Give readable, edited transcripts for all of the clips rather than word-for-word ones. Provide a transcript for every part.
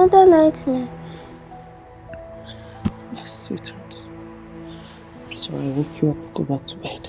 another nightmare. Yes, sweetheart. I'm sorry I woke you up. Go back to bed.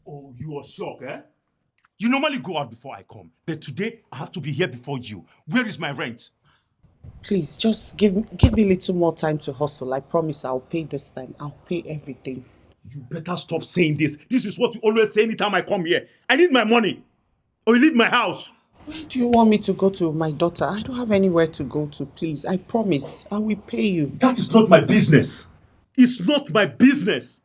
Oh, you are shocked, eh? You normally go out before I come, but today I have to be here before you. Where is my rent? Please, just give me a little more time to hustle. I promise I'll pay this time. I'll pay everything. You better stop saying this. This is what you always say anytime I come here. I need my money, or you leave my house. Where do you want me to go to my daughter? I don't have anywhere to go to, please. I promise I will pay you. That is not my business. It's not my business.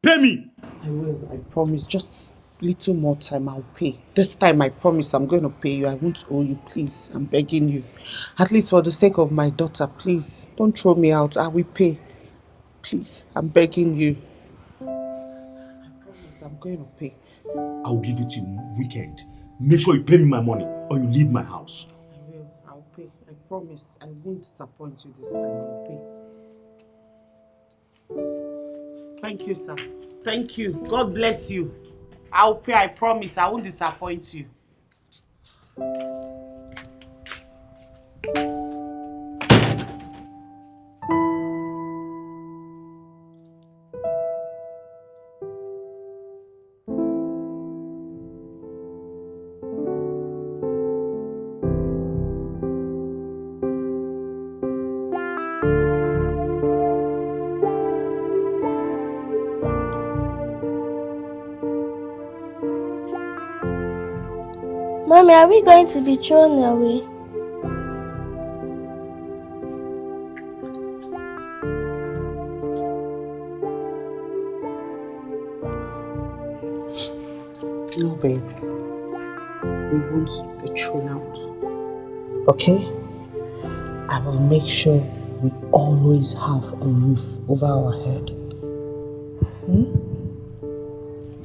Pay me. I will, I promise. Just little more time, I'll pay. This time I promise I'm going to pay you. I won't owe you, please. I'm begging you. At least for the sake of my daughter, please. Don't throw me out. I will pay. Please, I'm begging you. I promise I'm going to pay. I will give it to you weekend. Make sure you pay me my money or you leave my house. I will. I'll pay. I promise. I won't disappoint you this time. I'll pay. Thank you, sir. Thank you. God bless you. I'll pay. I promise. I won't disappoint you. Mommy, are we going to be thrown away? No, babe. We won't be thrown out. Okay? I will make sure we always have a roof over our head.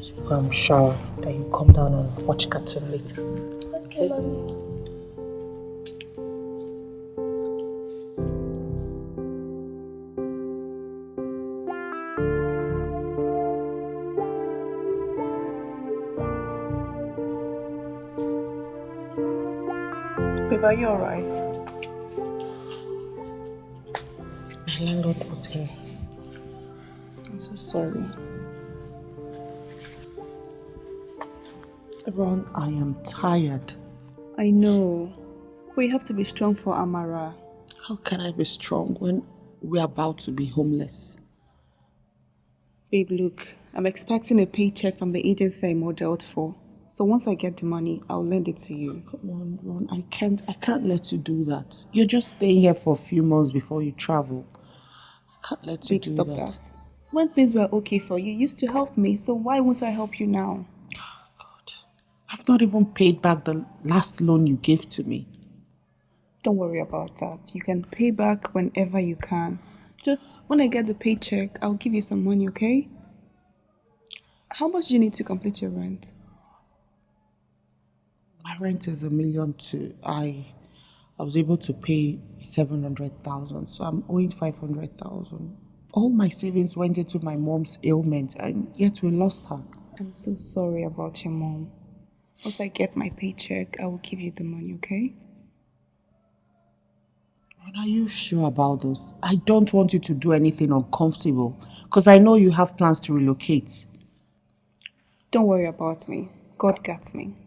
So go and shower, then you come down and watch cartoon later. Okay, Mommy. Babe, are you alright? My landlord was here. I'm so sorry. Ron, I am tired. I know. But you have to be strong for Amara. How can I be strong when we're about to be homeless? Babe, look, I'm expecting a paycheck from the agency I modeled for. So once I get the money, I'll lend it to you. Come on, Ron, I can't let you do that. You're just staying here for a few months before you travel. I can't let you Babe, do stop that. When things were okay for you, you used to help me, so why won't I help you now? God, I've not even paid back the last loan you gave to me. Don't worry about that. You can pay back whenever you can. Just when I get the paycheck, I'll give you some money, okay? How much do you need to complete your rent? My rent is 1 million too. I was able to pay 700,000, so I'm owing 500,000. All my savings went into my mom's ailment, and yet we lost her. I'm so sorry about your mom. Once I get my paycheck, I will give you the money, okay? And are you sure about this? I don't want you to do anything uncomfortable, because I know you have plans to relocate. Don't worry about me. God got me.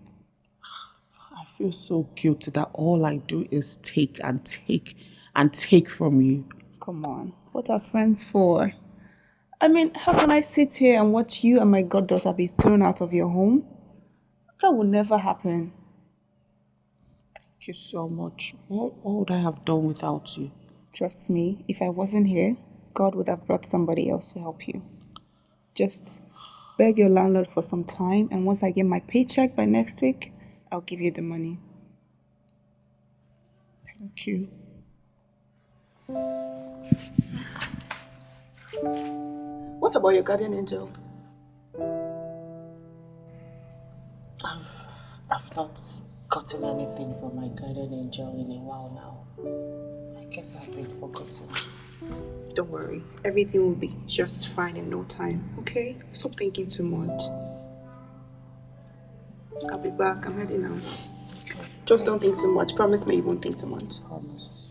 I feel so guilty that all I do is take and take and take from you. Come on, what are friends for? I mean, how can I sit here and watch you and my goddaughter be thrown out of your home? That will never happen. Thank you so much. What would I have done without you? Trust me, if I wasn't here, God would have brought somebody else to help you. Just beg your landlord for some time, and once I get my paycheck by next week, I'll give you the money. Thank you. What about your guardian angel? I've not gotten anything from my guardian angel in a while now. I guess I've been forgotten. Don't worry, everything will be just fine in no time, okay? Stop thinking too much. I'll be back, I'm heading out. Okay. Just don't think too much. Promise me you won't think too much. Promise.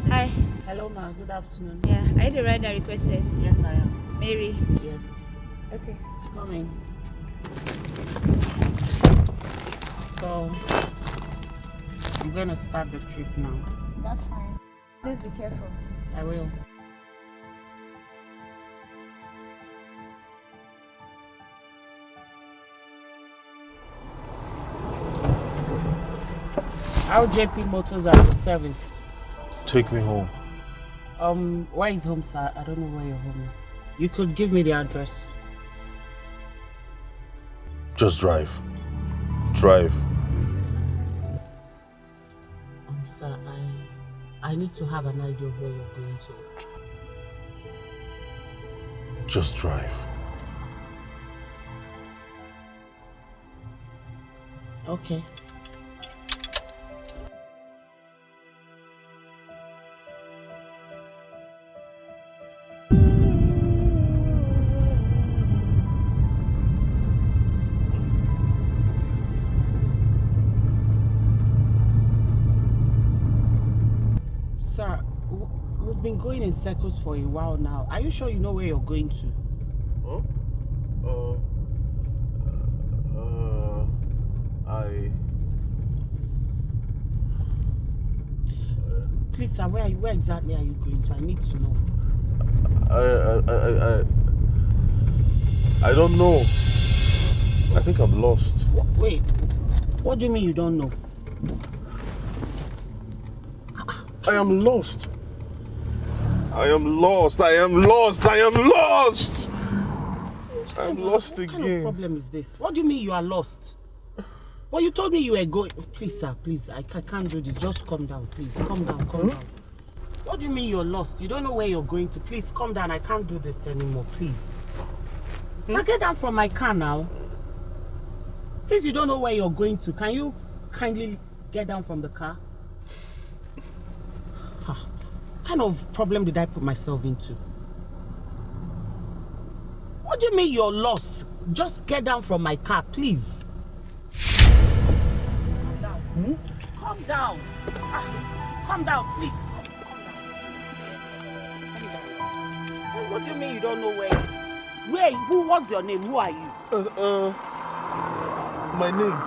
Hi. Hello, ma. Good afternoon. Yeah, are you the rider requested? Yes, I am. Mary. Yes. Okay. Coming. So, I'm going to start the trip now. That's fine. Please be careful. I will. How JP Motors at the service? Take me home. Where is home, sir? I don't know where your home is. You could give me the address. Just drive. Drive. Sir, I need to have an idea of where you're going to. Just drive. Okay. Sir, we've been going in circles for a while now. Are you sure you know where you're going to? Huh? Please, sir, where exactly are you going to? I need to know. I don't know. I think I'm lost. Wait, what do you mean you don't know? I am lost. I am lost. I am lost. I am lost. I'm lost What kind of again. problem is this? What do you mean you are lost? Well, you told me you were going. Please, sir, please. I can't do this. Just calm down, please. Calm down, calm down. What do you mean you're lost? You don't know where you're going to. Please, calm down. I can't do this anymore, please. Sir, get down from my car now. Since you don't know where you're going to, can you kindly get down from the car? What kind of problem did I put myself into? What do you mean you're lost? Just get down from my car, please. Calm down. Calm down. Calm down, please. What do you mean you don't know where? What's your name? Who are you? My name.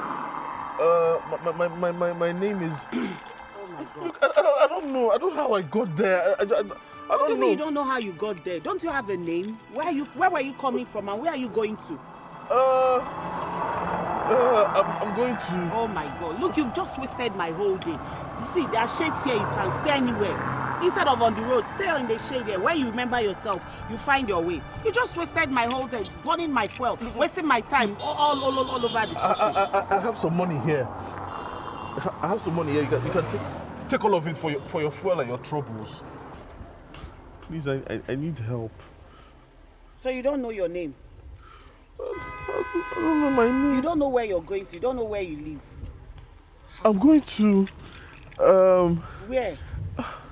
My name is. Oh my God. Look, I don't know. I don't know how I got there. I What do don't you know. mean you don't know how you got there? Don't you have a name? Where were you coming from and where are you going to? I'm going to. Oh my God. Look, you've just wasted my whole day. You see, there are shades here. You can stay anywhere. Instead of on the road, stay in the shade here. When you remember yourself, you find your way. You just wasted my whole day, burning my fuel, wasting my time all over the city. I have some money here. I have some money here. You can take all of it for your fuel and your troubles. Please, I need help. So you don't know your name? I don't know my name. You don't know where you're going to? You don't know where you live? I'm going to. Where?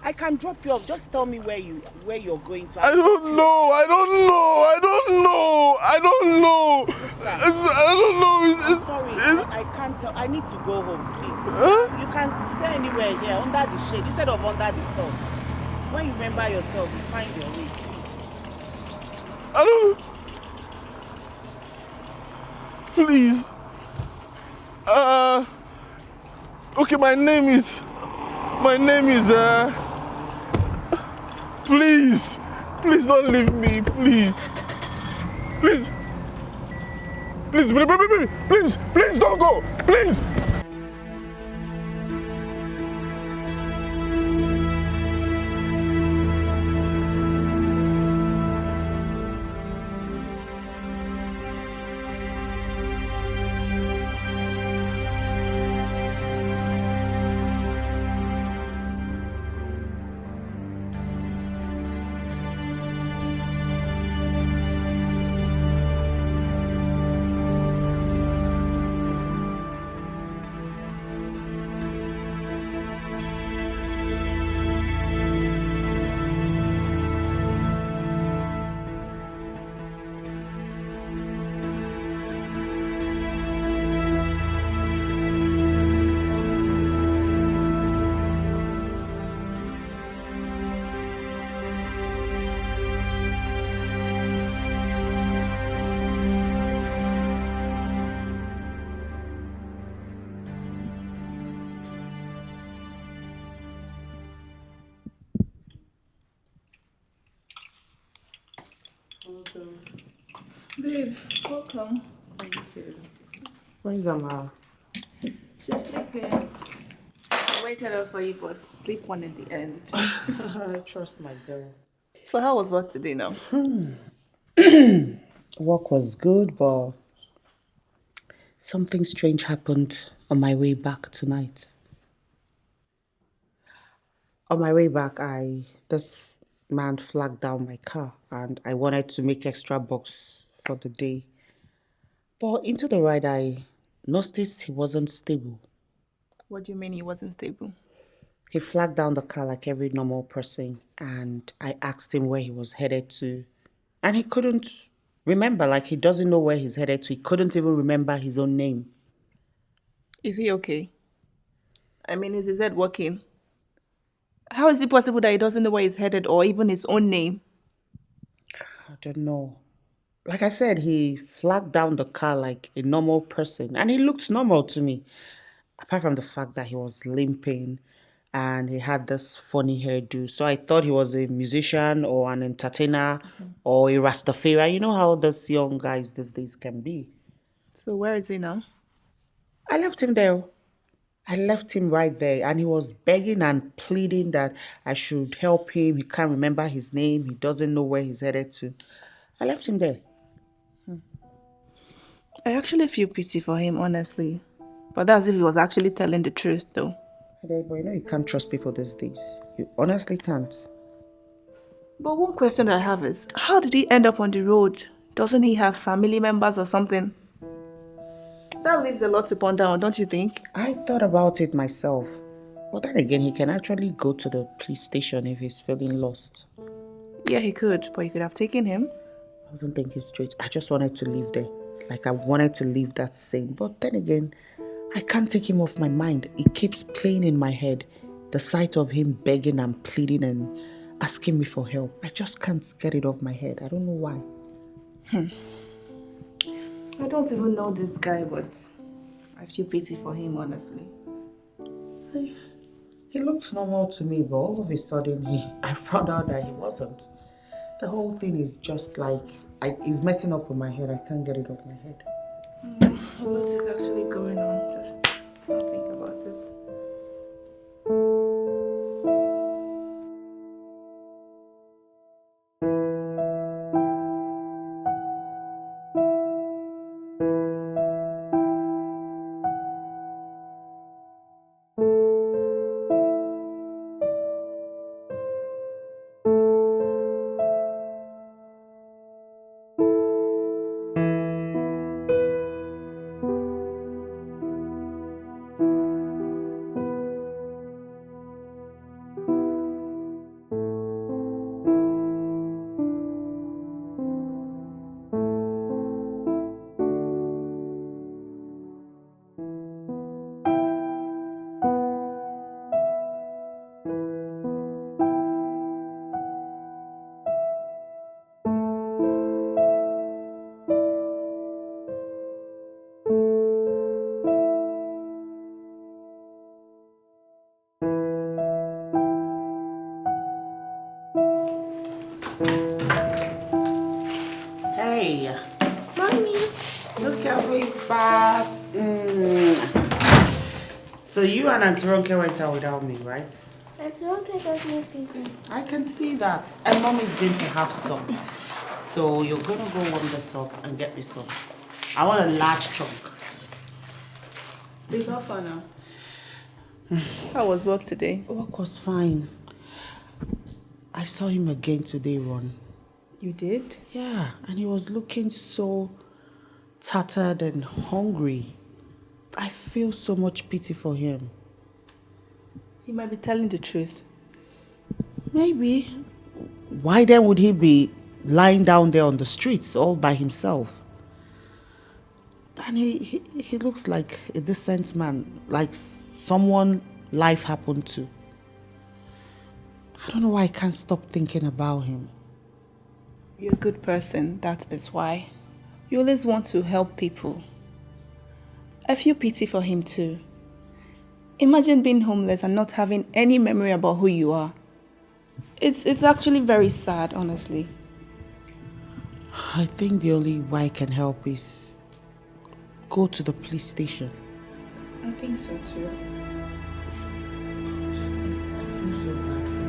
I can drop you off. Just tell me where you're going to. I don't know. I don't know. Sir, I don't know. I'm sorry. I can't tell. I need to go home, please. Huh? You can stay anywhere here under the shade instead of under the sun. When you remember yourself, you find your way. I don't. Please. Okay, my name is. Please. Please don't leave me. Please. Please. Please don't go. Please. Babe, welcome. Where is Amara? She's sleeping. I waited up for you, but sleep won in the end. I trust my girl. So how was work today now? Work was good, but something strange happened on my way back tonight. On my way back, this man flagged down my car and I wanted to make extra bucks for the day. But into the ride, I noticed he wasn't stable. What do you mean he wasn't stable? He flagged down the car like every normal person and I asked him where he was headed to. And he couldn't remember, like he doesn't know where he's headed to. He couldn't even remember his own name. Is he okay? I mean, is his head working? How is it possible that he doesn't know where he's headed or even his own name? I don't know. Like I said, he flagged down the car like a normal person and he looked normal to me. Apart from the fact that he was limping and he had this funny hairdo. So I thought he was a musician or an entertainer or a Rastafari. You know how those young guys these days can be. So where is he now? I left him there. I left him right there and he was begging and pleading that I should help him. He can't remember his name. He doesn't know where he's headed to. I left him there. I actually feel pity for him, honestly. But that's if he was actually telling the truth, though. But you know you can't trust people these days. You honestly can't. But one question I have is, how did he end up on the road? Doesn't he have family members or something? That leaves a lot to ponder on, don't you think? I thought about it myself. But then again, he can actually go to the police station if he's feeling lost. Yeah, he could, but you could have taken him. I wasn't thinking straight. I just wanted to live there. Like I wanted to leave that scene. But then again, I can't take him off my mind. It keeps playing in my head. The sight of him begging and pleading and asking me for help. I just can't get it off my head. I don't know why. I don't even know this guy, but I feel pity for him, honestly. He looked normal to me, but all of a sudden I found out that he wasn't. The whole thing is just like, it's messing up with my head. I can't get it off my head. What is actually going on? Just don't think about it. Ronke is back. So you and Auntie Ronke went out without me, right? Auntie Ronke got me busy. I can see that. And Mom is going to have some. So you're going to go warm this up and get me some. I want a large chunk. Big how far now? How was work today? Work was fine. I saw him again today, Ron. You did? Yeah, and he was looking so tattered and hungry. I feel so much pity for him. He might be telling the truth. Maybe. Why then would he be lying down there on the streets all by himself? And he looks like a decent man, like someone life happened to. I don't know why I can't stop thinking about him. You're a good person, that is why. You always want to help people. I feel pity for him too. Imagine being homeless and not having any memory about who you are. It's actually very sad, honestly. I think the only way I can help is go to the police station. I think so too. I feel so bad for him.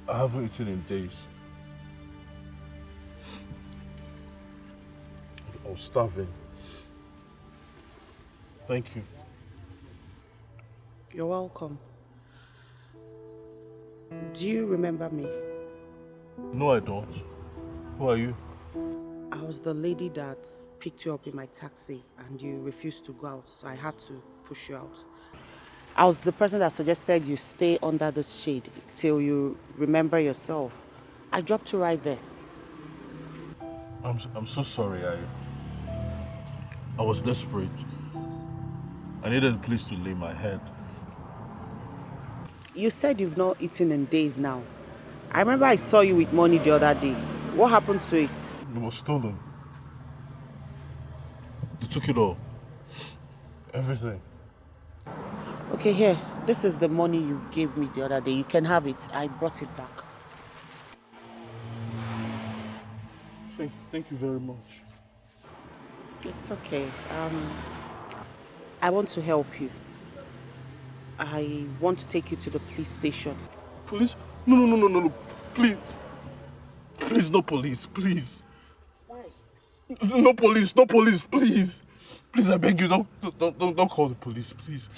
I haven't eaten in days. I was starving. Thank you. You're welcome. Do you remember me? No, I don't. Who are you? I was the lady that picked you up in my taxi and you refused to go out, so I had to push you out. I was the person that suggested you stay under the shade till you remember yourself. I dropped you right there. I'm so sorry. I was desperate. I needed a place to lay my head. You said you've not eaten in days now. I remember I saw you with money the other day. What happened to it? It was stolen. They took it all. Everything. Okay, here. This is the money you gave me the other day. You can have it. I brought it back. Thank you very much. It's okay. I want to help you. I want to take you to the police station. Police? No. Please. Please, no police. Please. Why? No police, please. Please, I beg you, don't call the police, please.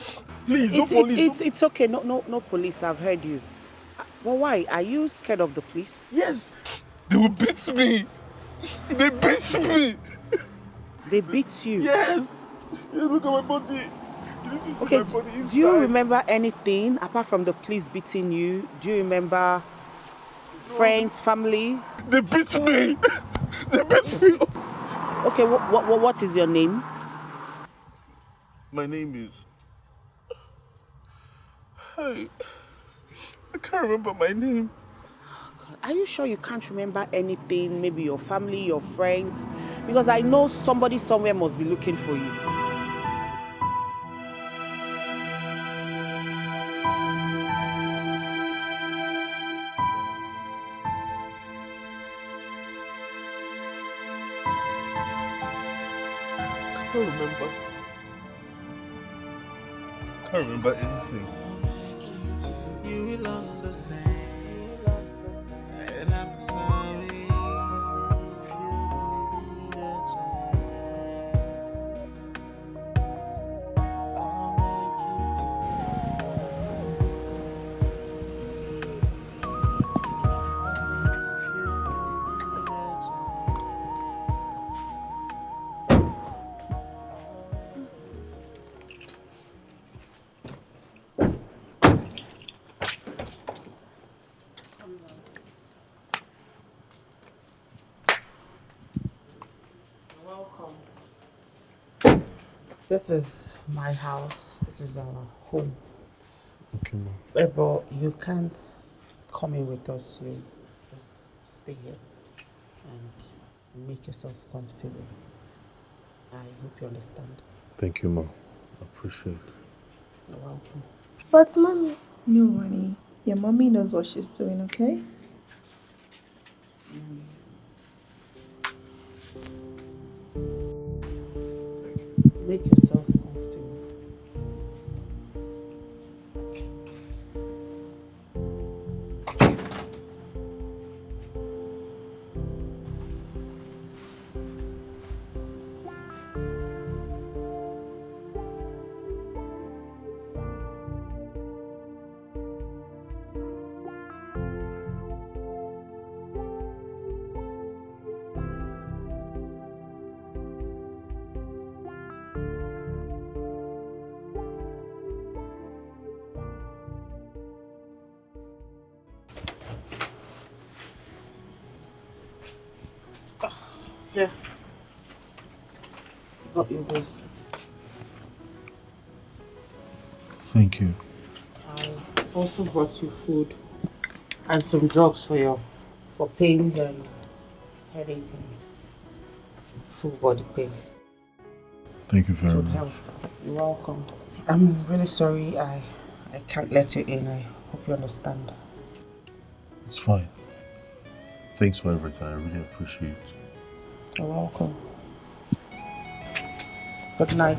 Please, no police. It's okay. No police. I've heard you. Well, why? Are you scared of the police? Yes. They will beat me. They beat me. They beat you? Yes. Look at my body. Okay, do you remember anything apart from the police beating you? Do you remember friends, family? They beat me. They beat me. Okay, what is your name? My name is... Hey, I can't remember my name. Are you sure you can't remember anything? Maybe your family, your friends? Because I know somebody somewhere must be looking for you. I can't remember anything. You will understand, and I'm sorry if you need a chance. I'll make you to understand. This is my house. This is our home. Okay, ma. But you can't come in with us. You just stay here and make yourself comfortable. I hope you understand. Thank you, ma. I appreciate it. You're welcome. But mommy, No, honey. Your mommy knows what she's doing, okay? Make yourself comfortable. Here. Got you this. Thank you. I also brought you food and some drugs for pains and headache and full body pain. Thank you very To much. help. You're welcome. I'm really sorry I can't let you in. I hope you understand. It's fine. Thanks for everything. I really appreciate it. You're welcome. Good night.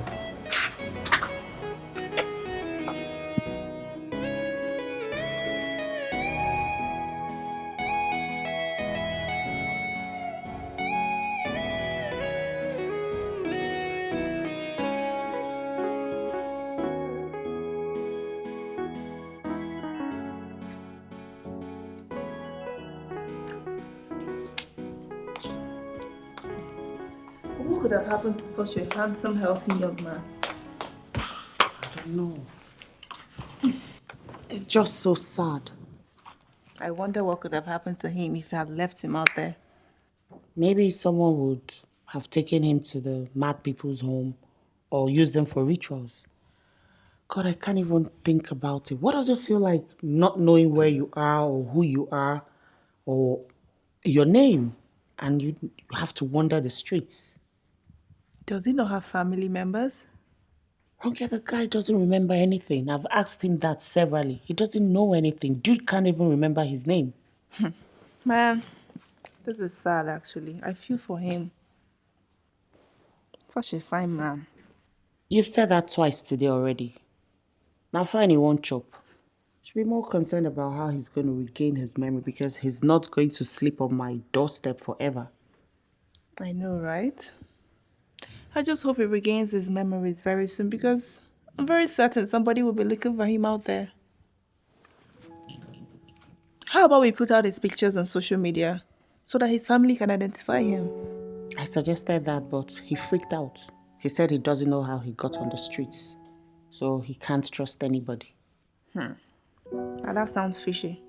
What could have happened to such a handsome, healthy young man? I don't know. It's just so sad. I wonder what could have happened to him if I had left him out there. Maybe someone would have taken him to the mad people's home or used them for rituals. God, I can't even think about it. What does it feel like not knowing where you are or who you are or your name and you have to wander the streets? Does he not have family members? Okay, the guy doesn't remember anything. I've asked him that severally. He doesn't know anything. Dude can't even remember his name. Man, this is sad actually. I feel for him. Such a fine man. You've said that twice today already. Now fine, he won't chop. Should be more concerned about how he's going to regain his memory because he's not going to sleep on my doorstep forever. I know, right? I just hope he regains his memories very soon because I'm very certain somebody will be looking for him out there. How about we put out his pictures on social media so that his family can identify him? I suggested that, but he freaked out. He said he doesn't know how he got on the streets, so he can't trust anybody. Now that sounds fishy.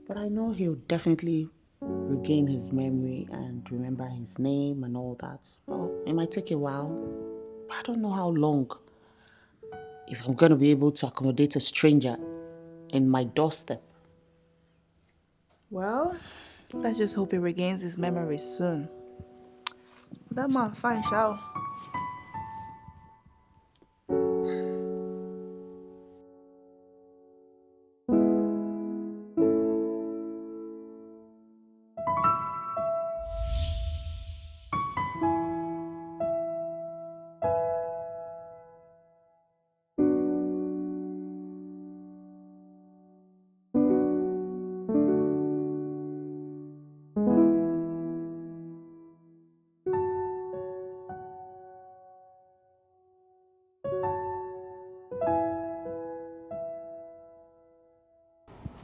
But I know he'll definitely regain his memory and remember his name and all that. Well, it might take a while, but I don't know how long. If I'm going to be able to accommodate a stranger in my doorstep. Well, let's just hope he regains his memories soon. That man, fine, shall.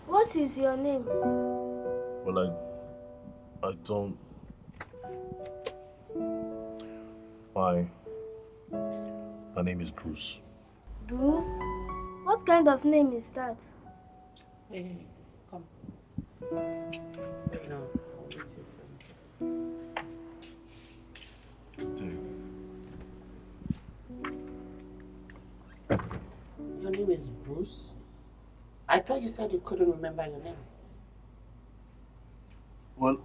what is your name? Well, I don't. My name is Bruce. Bruce? What kind of name is that? Hey, come. Wait now. I'll meet you soon. Dude. name is Bruce? I thought you said you couldn't remember your name. Well,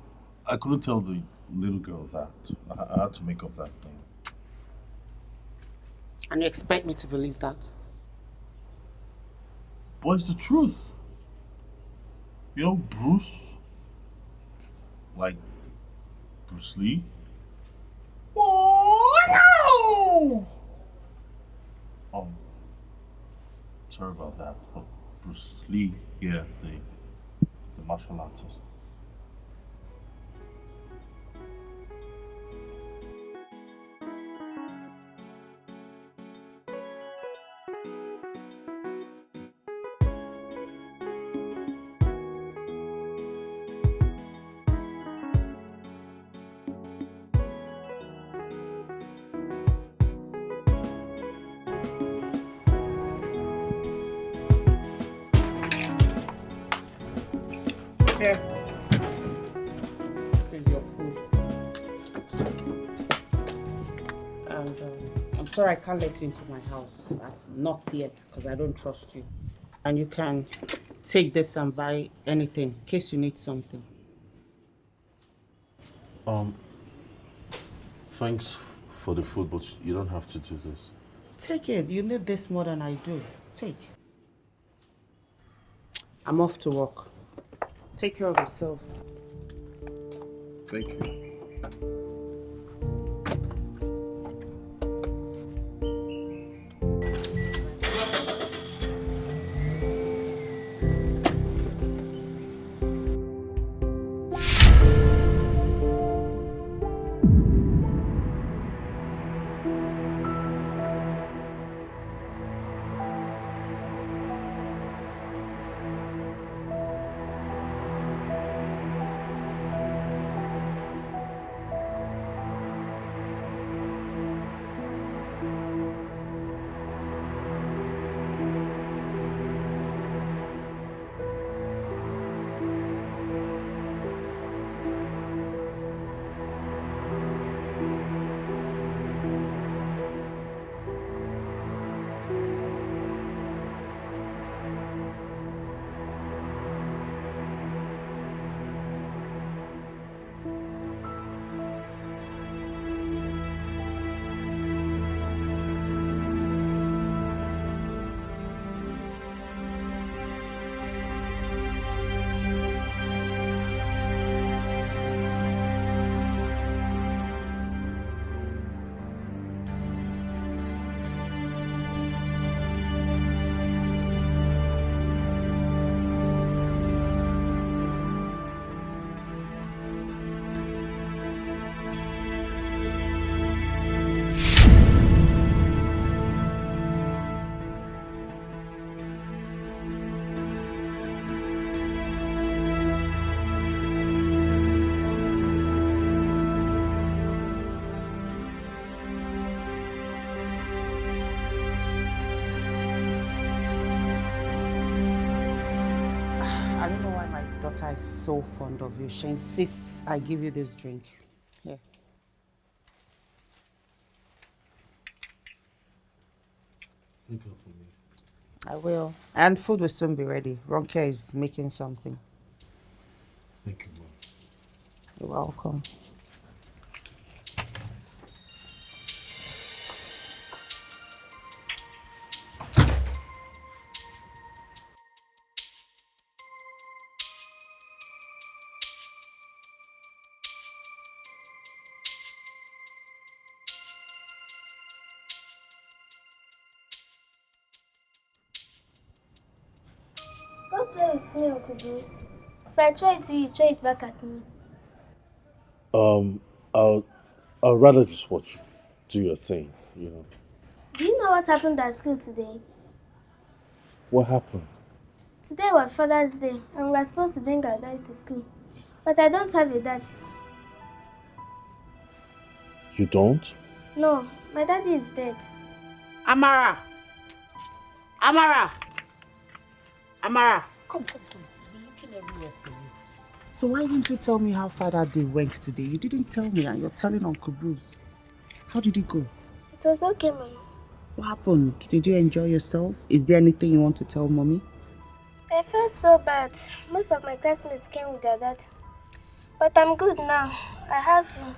I couldn't tell the little girl that. I had to make up that thing. And you expect me to believe that? But it's the truth. You know, Bruce, like Bruce Lee. Sorry about that. But Bruce Lee, yeah, the martial artist. Here. This is your food. And I'm sorry I can't let you into my house. Not yet, because I don't trust you. And you can take this and buy anything in case you need something. Thanks for the food, but you don't have to do this. Take it. You need this more than I do. Take. I'm off to work. Take care of yourself. Thank you. I don't know why my daughter is so fond of you. She insists I give you this drink. Here. Think of me. I will. And food will soon be ready. Ronke is making something. Thank you, Mom. You're welcome. Don't play with me, Uncle Bruce. If I try to, you throw it back at me. I'll rather just watch you do your thing, you know. Do you know what happened at school today? What happened? Today was Father's Day, and we were supposed to bring our dad to school. But I don't have a dad. You don't? No, my daddy is dead. Amara! Amara! Amara! Come. I'm looking everywhere for you. So why didn't you tell me how Father Day went today? You didn't tell me and you're telling Uncle Bruce. How did it go? It was okay, Mama. What happened? Did you enjoy yourself? Is there anything you want to tell mommy? I felt so bad. Most of my classmates came with their dad. But I'm good now. I have you.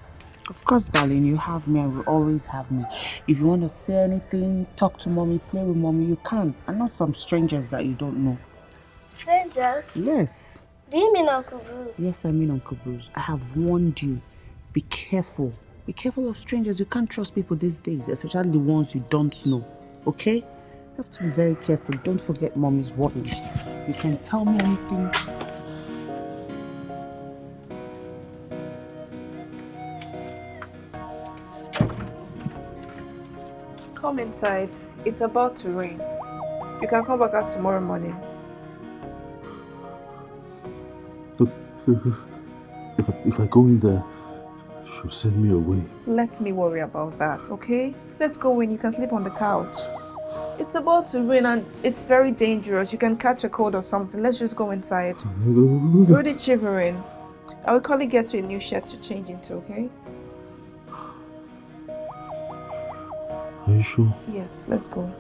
Of course, darling, you have me and will always have me. If you want to say anything, talk to mommy, play with mommy, you can. And not some strangers that you don't know. Strangers? Yes. Do you mean Uncle Bruce? Yes, I mean Uncle Bruce. I have warned you. Be careful. Be careful of strangers. You can't trust people these days, especially the ones you don't know. Okay? You have to be very careful. Don't forget mommy's warnings. You can tell me anything. Come inside. It's about to rain. You can come back out tomorrow morning. Look, if I go in there, she'll send me away. Let me worry about that, okay? Let's go in. You can sleep on the couch. It's about to rain and it's very dangerous. You can catch a cold or something. Let's just go inside. You're already shivering. I will call you get you a new shirt to change into, okay? Are you sure? Yes, let's go.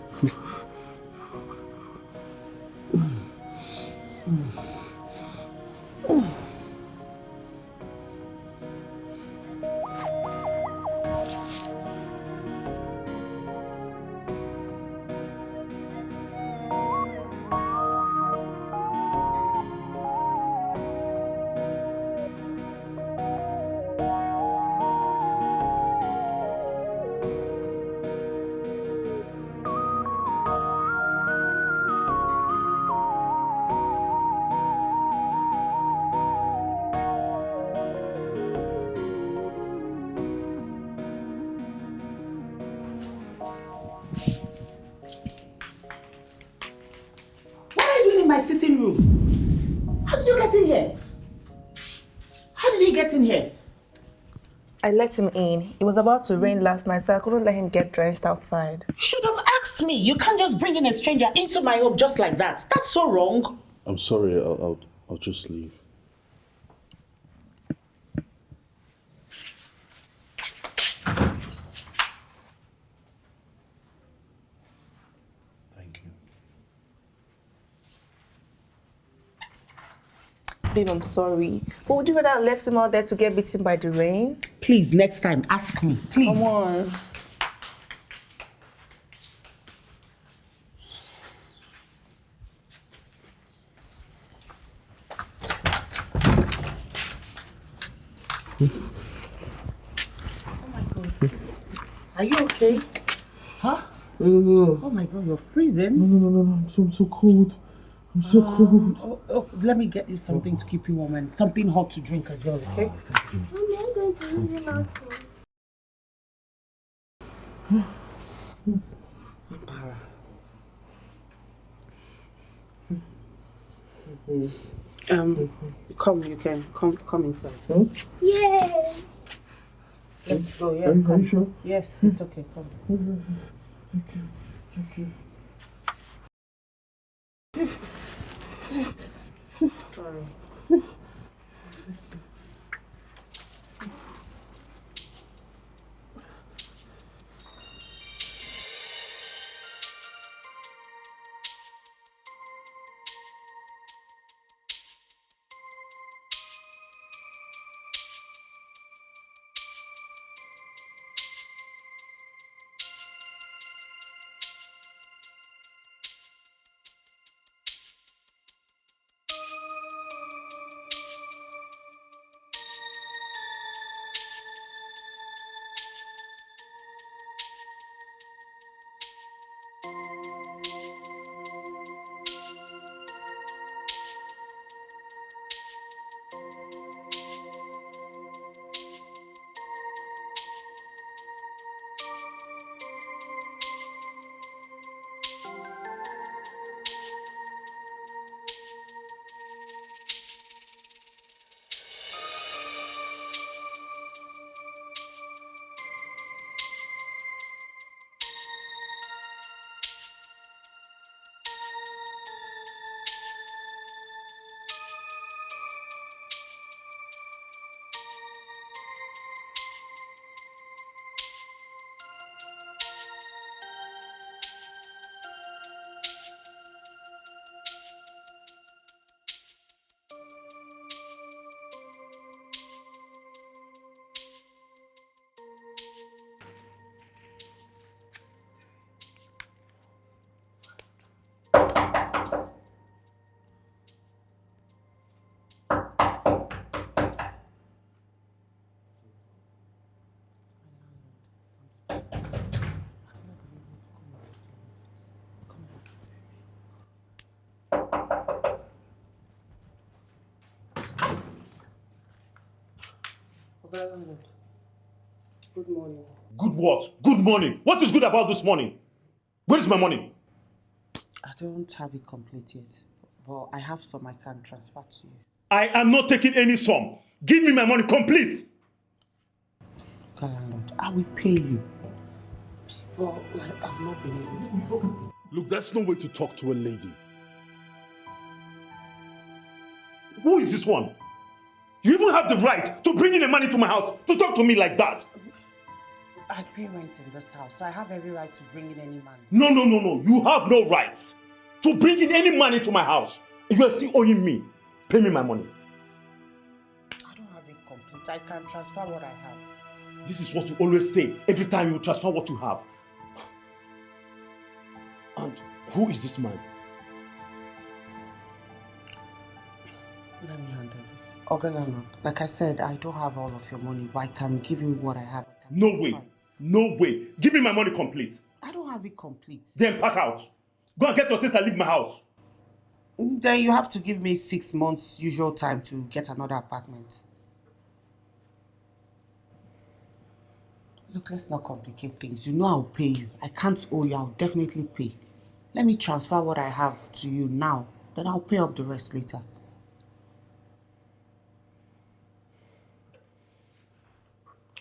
My sitting room. How did you get in here? How did he get in here? I let him in. It was about to rain last night, so I couldn't let him get drenched outside. You should have asked me. You can't just bring in a stranger into my home just like that. That's so wrong. I'm sorry, I'll just leave. Thank you. Babe, I'm sorry. But would you rather have left him out there to get beaten by the rain? Please, next time, ask me. Please. Come on. Oh my God. Are you okay? Huh? No. Oh my God, you're freezing. No. I'm so cold. I'm so cold. Let me get you something to keep you warm and something hot to drink as well, okay? Thank you. Mommy, I'm going to leave him out here. Come, you can come inside. Huh? Yay! Let's go, yeah. Are you Come. sure? Yes, it's okay, come. Thank you. Sorry. landlord. Good morning. Good what? Good morning. What is good about this morning? Where is my money? I don't have it complete yet, but I have some I can transfer to you. I am not taking any sum. Give me my money complete. Okay, landlord, I will pay you. But I've not been able to. Look, that's no way to talk to a lady. Who is this one? You even have the right to bring in the money to my house to talk to me like that. I pay rent in this house, so I have every right to bring in any money. No. You have no rights to bring in any money to my house. You are still owing me. Pay me my money. I don't have it complete. I can transfer what I have. This is what you always say every time you transfer what you have. And who is this man? Let me handle this. Okay, landlord, like I said, I don't have all of your money, but I can give you what I have. No way. No way. Give me my money complete. I don't have it complete. Then pack out. Go and get your things and leave my house. Then you have to give me 6 months usual time to get another apartment. Look, let's not complicate things. You know I'll pay you. I can't owe you. I'll definitely pay. Let me transfer what I have to you now. Then I'll pay up the rest later.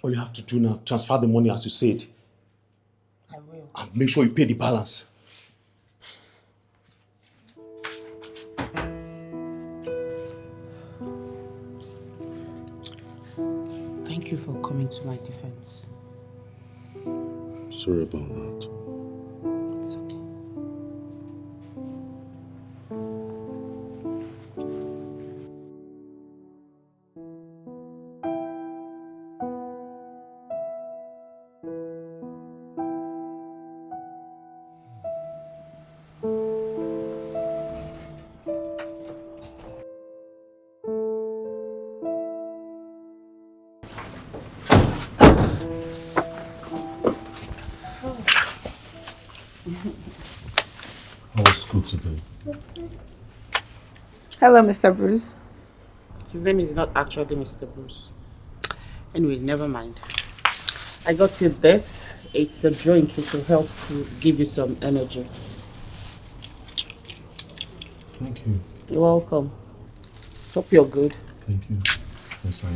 All you have to do now, transfer the money as you said. I will. And make sure you pay the balance. Thank you for coming to my defense. Sorry about that. It's okay. How was school today? Hello, Mr. Bruce. His name is not actually Mr. Bruce. Anyway, never mind. I got you this. It's a drink. It will help to give you some energy. Thank you. You're welcome. Hope you're good. Thank you. Yes, I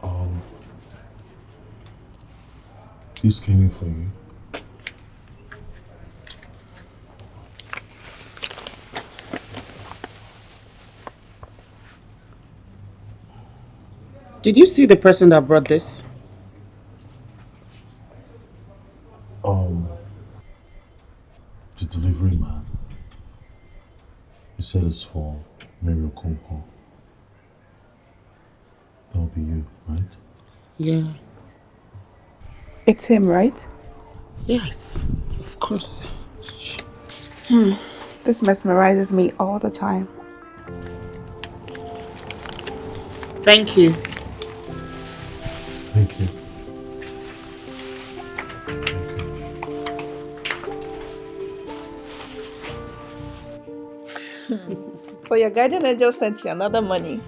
am. This came in for you. Did you see the person that brought this? The delivery man. He said it's for Mary Okonkwo. That'll be you, right? Yeah. It's him, right? Yes, of course. This mesmerizes me all the time. Thank you. Thank you. So your guardian angel sent you another money.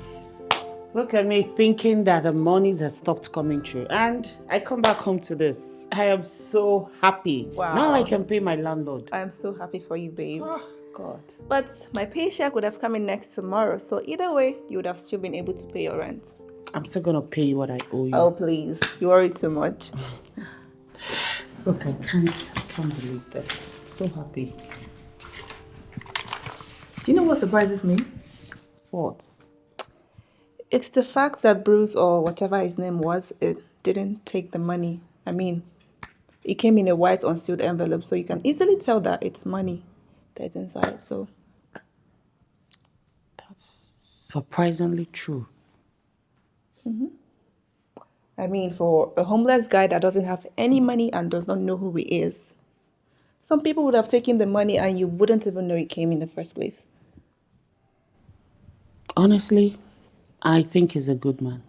Look at me thinking that the monies have stopped coming through. And I come back home to this. I am so happy. Wow. Now I can pay my landlord. I'm so happy for you, babe. Oh, God. But my paycheck would have come in next tomorrow, so either way, you would have still been able to pay your rent. I'm still going to pay you what I owe you. Oh, please. You worry too much. Look, I can't believe this. So happy. Do you know what surprises me? What? It's the fact that Bruce, or whatever his name was, it didn't take the money. I mean, it came in a white unsealed envelope, so you can easily tell that it's money that's inside. So That's surprisingly true. I mean, for a homeless guy that doesn't have any money and does not know who he is, some people would have taken the money and you wouldn't even know it came in the first place. Honestly, I think he's a good man.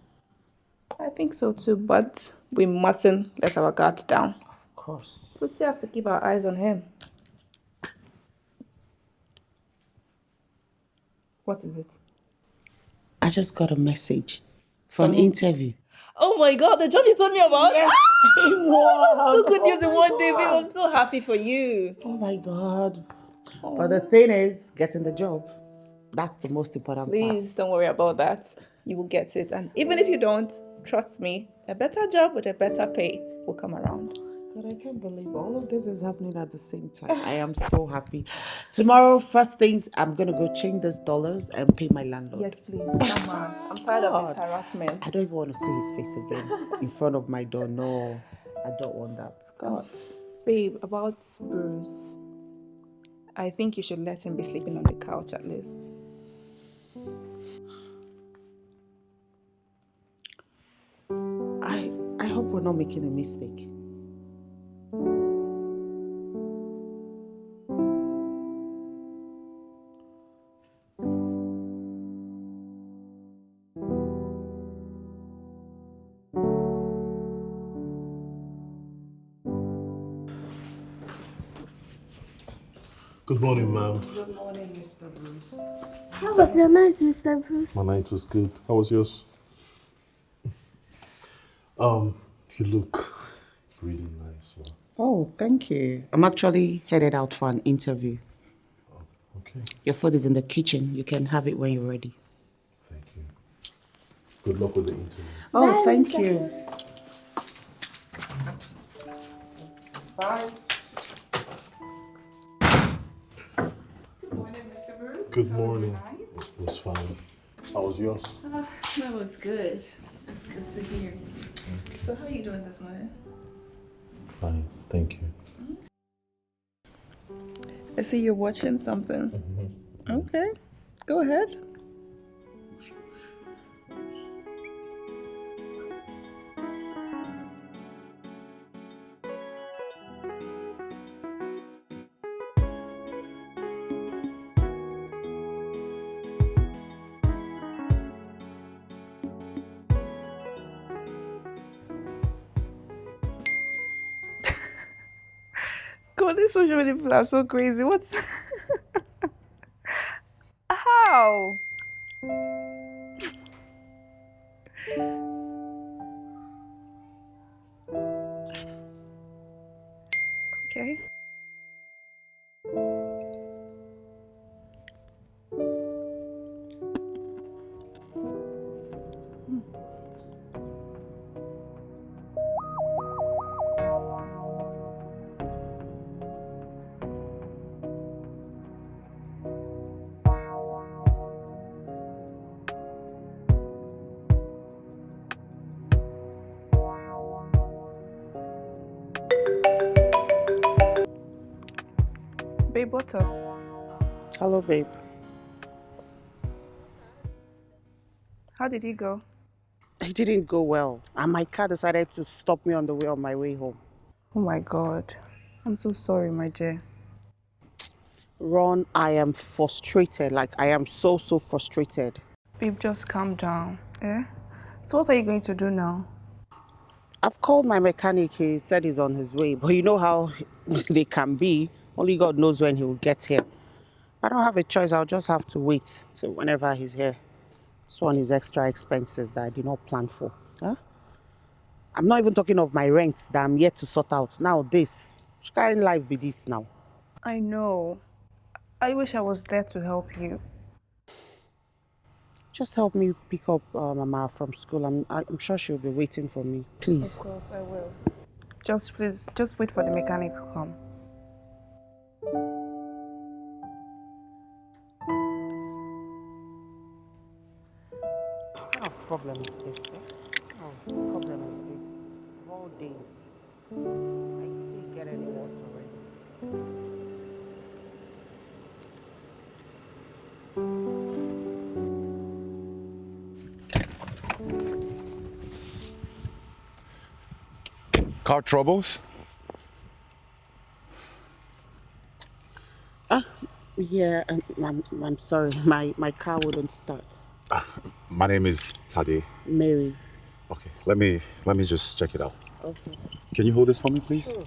I think so too, but we mustn't let our guards down. Of course. We still have to keep our eyes on him. What is it? I just got a message for an interview. Oh my God, the job you told me about? Yes, it So was. good news Oh in my one day, babe. God. I'm so happy for you. Oh my God. But the thing is, getting the job. That's the most important Please don't worry about that. You will get it. And even if you don't, trust me, a better job with a better pay will come around. God, I can't believe all of this is happening at the same time. I am so happy. Tomorrow, first things, I'm going to go change these dollars and pay my landlord. Yes, please. Come on. I'm tired of God. this harassment. I don't even want to see his face again in front of my door. No, I don't want that. God. Babe, about Bruce, I think you should let him be sleeping on the couch at least. I hope we're not making a mistake. Good morning, ma'am. Good morning, Mr. Bruce. How was your night, Mr. Bruce? My night was good. How was yours? You look really nice. Wow. Oh, thank you. I'm actually headed out for an interview. Okay. Your food is in the kitchen. You can have it when you're ready. Thank you. Good luck with the interview. Oh, Bye, thank Mr. you. Bruce. Bye. Good morning, Mr. Bruce. Good morning. It was fine. How was yours? That was good. That's good to hear. So how are you doing this morning? Fine. Thank you. I see you're watching something. Okay, go ahead. God, these social media people are so crazy. What's how? Okay. Babe, what's up? Hello, babe. How did he go? It didn't go well, and my car decided to stop me on the way on my way home. Oh my God. I'm so sorry, my dear. Ron, I am frustrated. Like, I am so frustrated. Babe, just calm down. Eh? So what are you going to do now? I've called my mechanic. He said he's on his way. But you know how they can be. Only God knows when he will get here. I don't have a choice. I'll just have to wait till whenever he's here. It's one of his extra expenses that I did not plan for. Huh? I'm not even talking of my rent that I'm yet to sort out. Now this. Which kind of life be this now? I know. I wish I was there to help you. Just help me pick up Mama from school. I'm sure she'll be waiting for me. Please. Of course, I will. Just please, just wait for the mechanic to come. What kind of problem is this? Eh? What kind of problem is this? Of all days. I didn't get any worse already. Car troubles? Yeah, I'm sorry. My car wouldn't start. My name is Tade. Mary. Okay, let me just check it out. Okay. Can you hold this for me, please? Sure.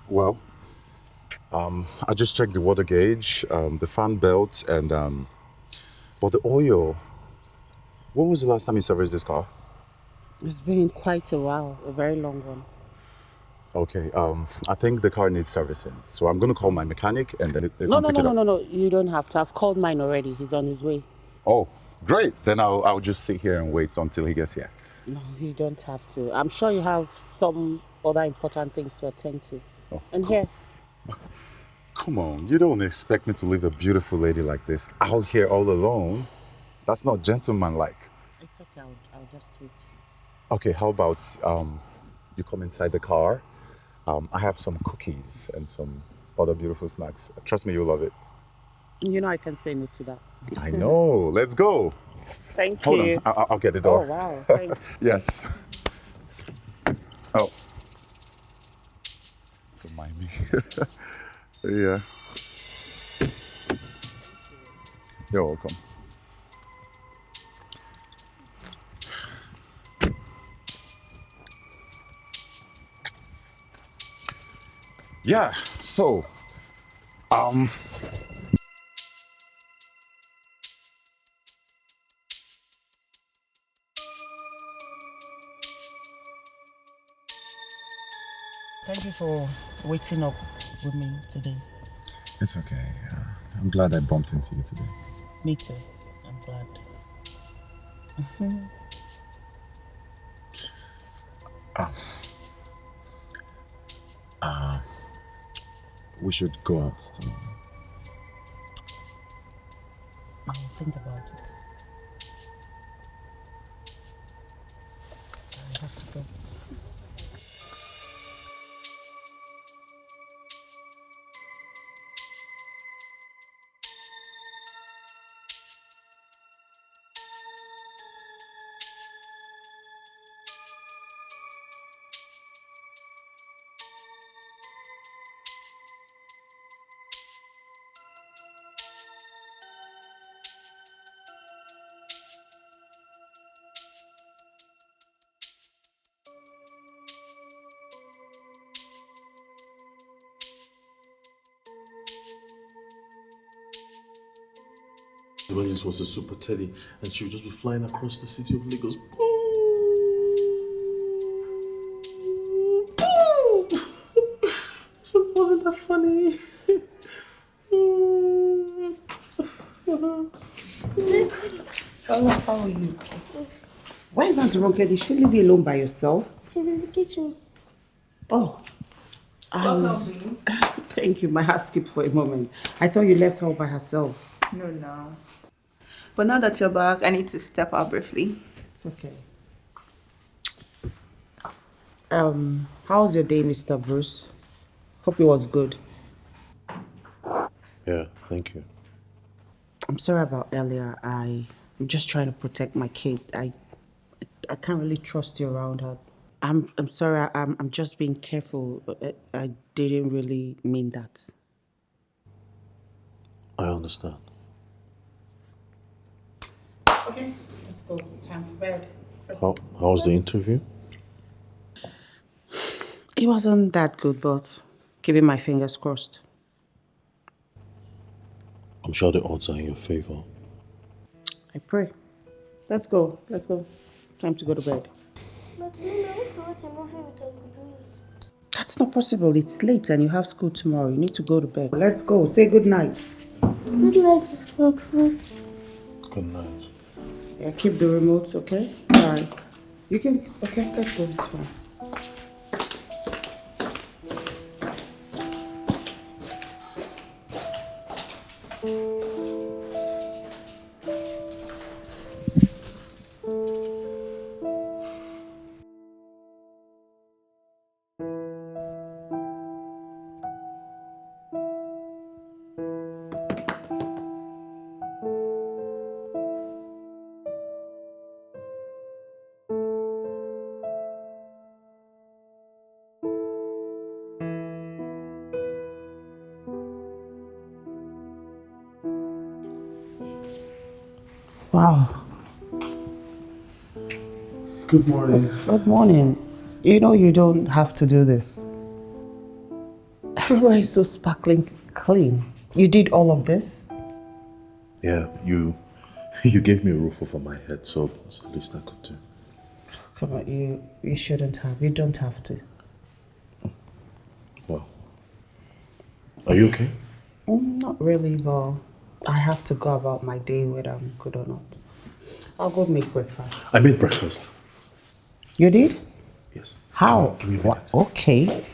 Well, I just checked the water gauge, the fan belt, and but the oil. When was the last time you serviced this car? It's been quite a while, a very long one. Okay, I think the car needs servicing. So I'm gonna call my mechanic and then they No, can no, pick no, it no, up. no, no. You don't have to. I've called mine already. He's on his way. Oh, great. Then I'll just sit here and wait until he gets here. No, you don't have to. I'm sure you have some other important things to attend to. Oh, And here, come on, you don't expect me to leave a beautiful lady like this out here all alone. That's not gentlemanlike. it's okay. I'll just wait. Okay, how about you come inside the car? I have some cookies and some other beautiful snacks. Trust me, you'll love it. You know I can say no to that. I know. Let's go. Thank Hold you. on. I'll get the Oh, door. wow. Thanks. Yes. Oh. Don't mind me. Yeah. You're welcome. Yeah, so, Thank you for waiting up with me today. it's okay. I'm glad I bumped into you today. Me too. I'm glad. We should go out tomorrow. I'll think about it. I have to go. This was a super teddy, and she would just be flying across the city of Lagos. So wasn't that funny? Hello, how are you? Why is Auntie Ronke? Did she leave you alone by yourself? She's in the kitchen. Oh. Thank you. My heart skipped for a moment. I thought you left her by herself. No. But now that you're back, I need to step out briefly. It's okay. How's your day, Mr. Bruce? Hope it was good. Yeah, thank you. I'm sorry about earlier. I'm just trying to protect my kid. I can't really trust you around her. I'm sorry. I'm just being careful. I didn't really mean that. I understand. Okay, let's go. Time for bed. How was the interview? It wasn't that good, but keeping my fingers crossed. I'm sure the odds are in your favor. I pray. Let's go. Time to go to bed. But Mom, I want to watch a movie with Uncle Bruce. That's not possible. It's late and you have school tomorrow. You need to go to bed. Let's go. Say good night. Good night, Uncle Bruce. Good night. Yeah, keep the remote, okay? All right. You can. Okay, let's go. It's fine. Wow. Good morning. Good morning. You know you don't have to do this. Everywhere is so sparkling clean. You did all of this? Yeah, you gave me a roof over my head, so that's the least I could do. Come on, you shouldn't have. You don't have to. Well, are you okay? Not really, but I have to go about my day whether I'm good or not. I'll go make breakfast. I made breakfast. You did? Yes. How? Give me a minute. Okay.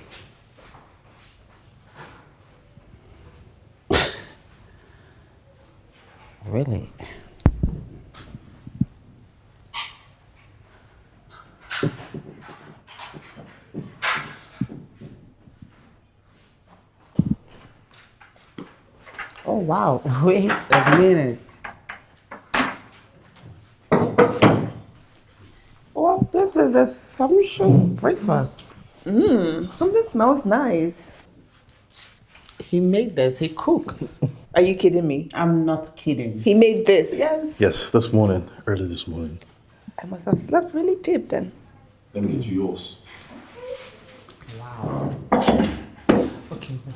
Really? Oh wow, wait a minute. Well, this is a sumptuous breakfast. Something smells nice. He made this, he cooked. Are you kidding me? I'm not kidding. He made this? Yes. Yes, this morning, early this morning. I must have slept really deep then. Let me get you yours. Wow. Okay, but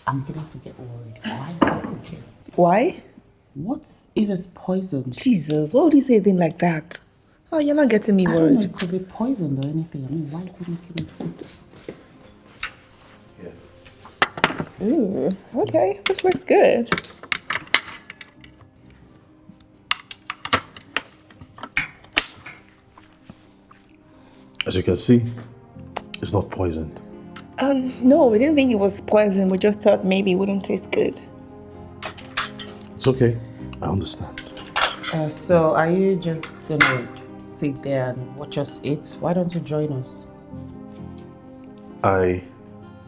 I'm beginning to get worried. Why is he cooking? Why? What if it's poisoned? Jesus, why would you say a thing like that? Oh, you're not getting me I don't know, worried. it could be poisoned or anything. I mean, why is he making us food? Yeah. Ooh, okay, this looks good. As you can see, it's not poisoned. No, we didn't think it was poison. We just thought maybe it wouldn't taste good. It's okay. I understand. So are you just gonna sit there and watch us eat? Why don't you join us? I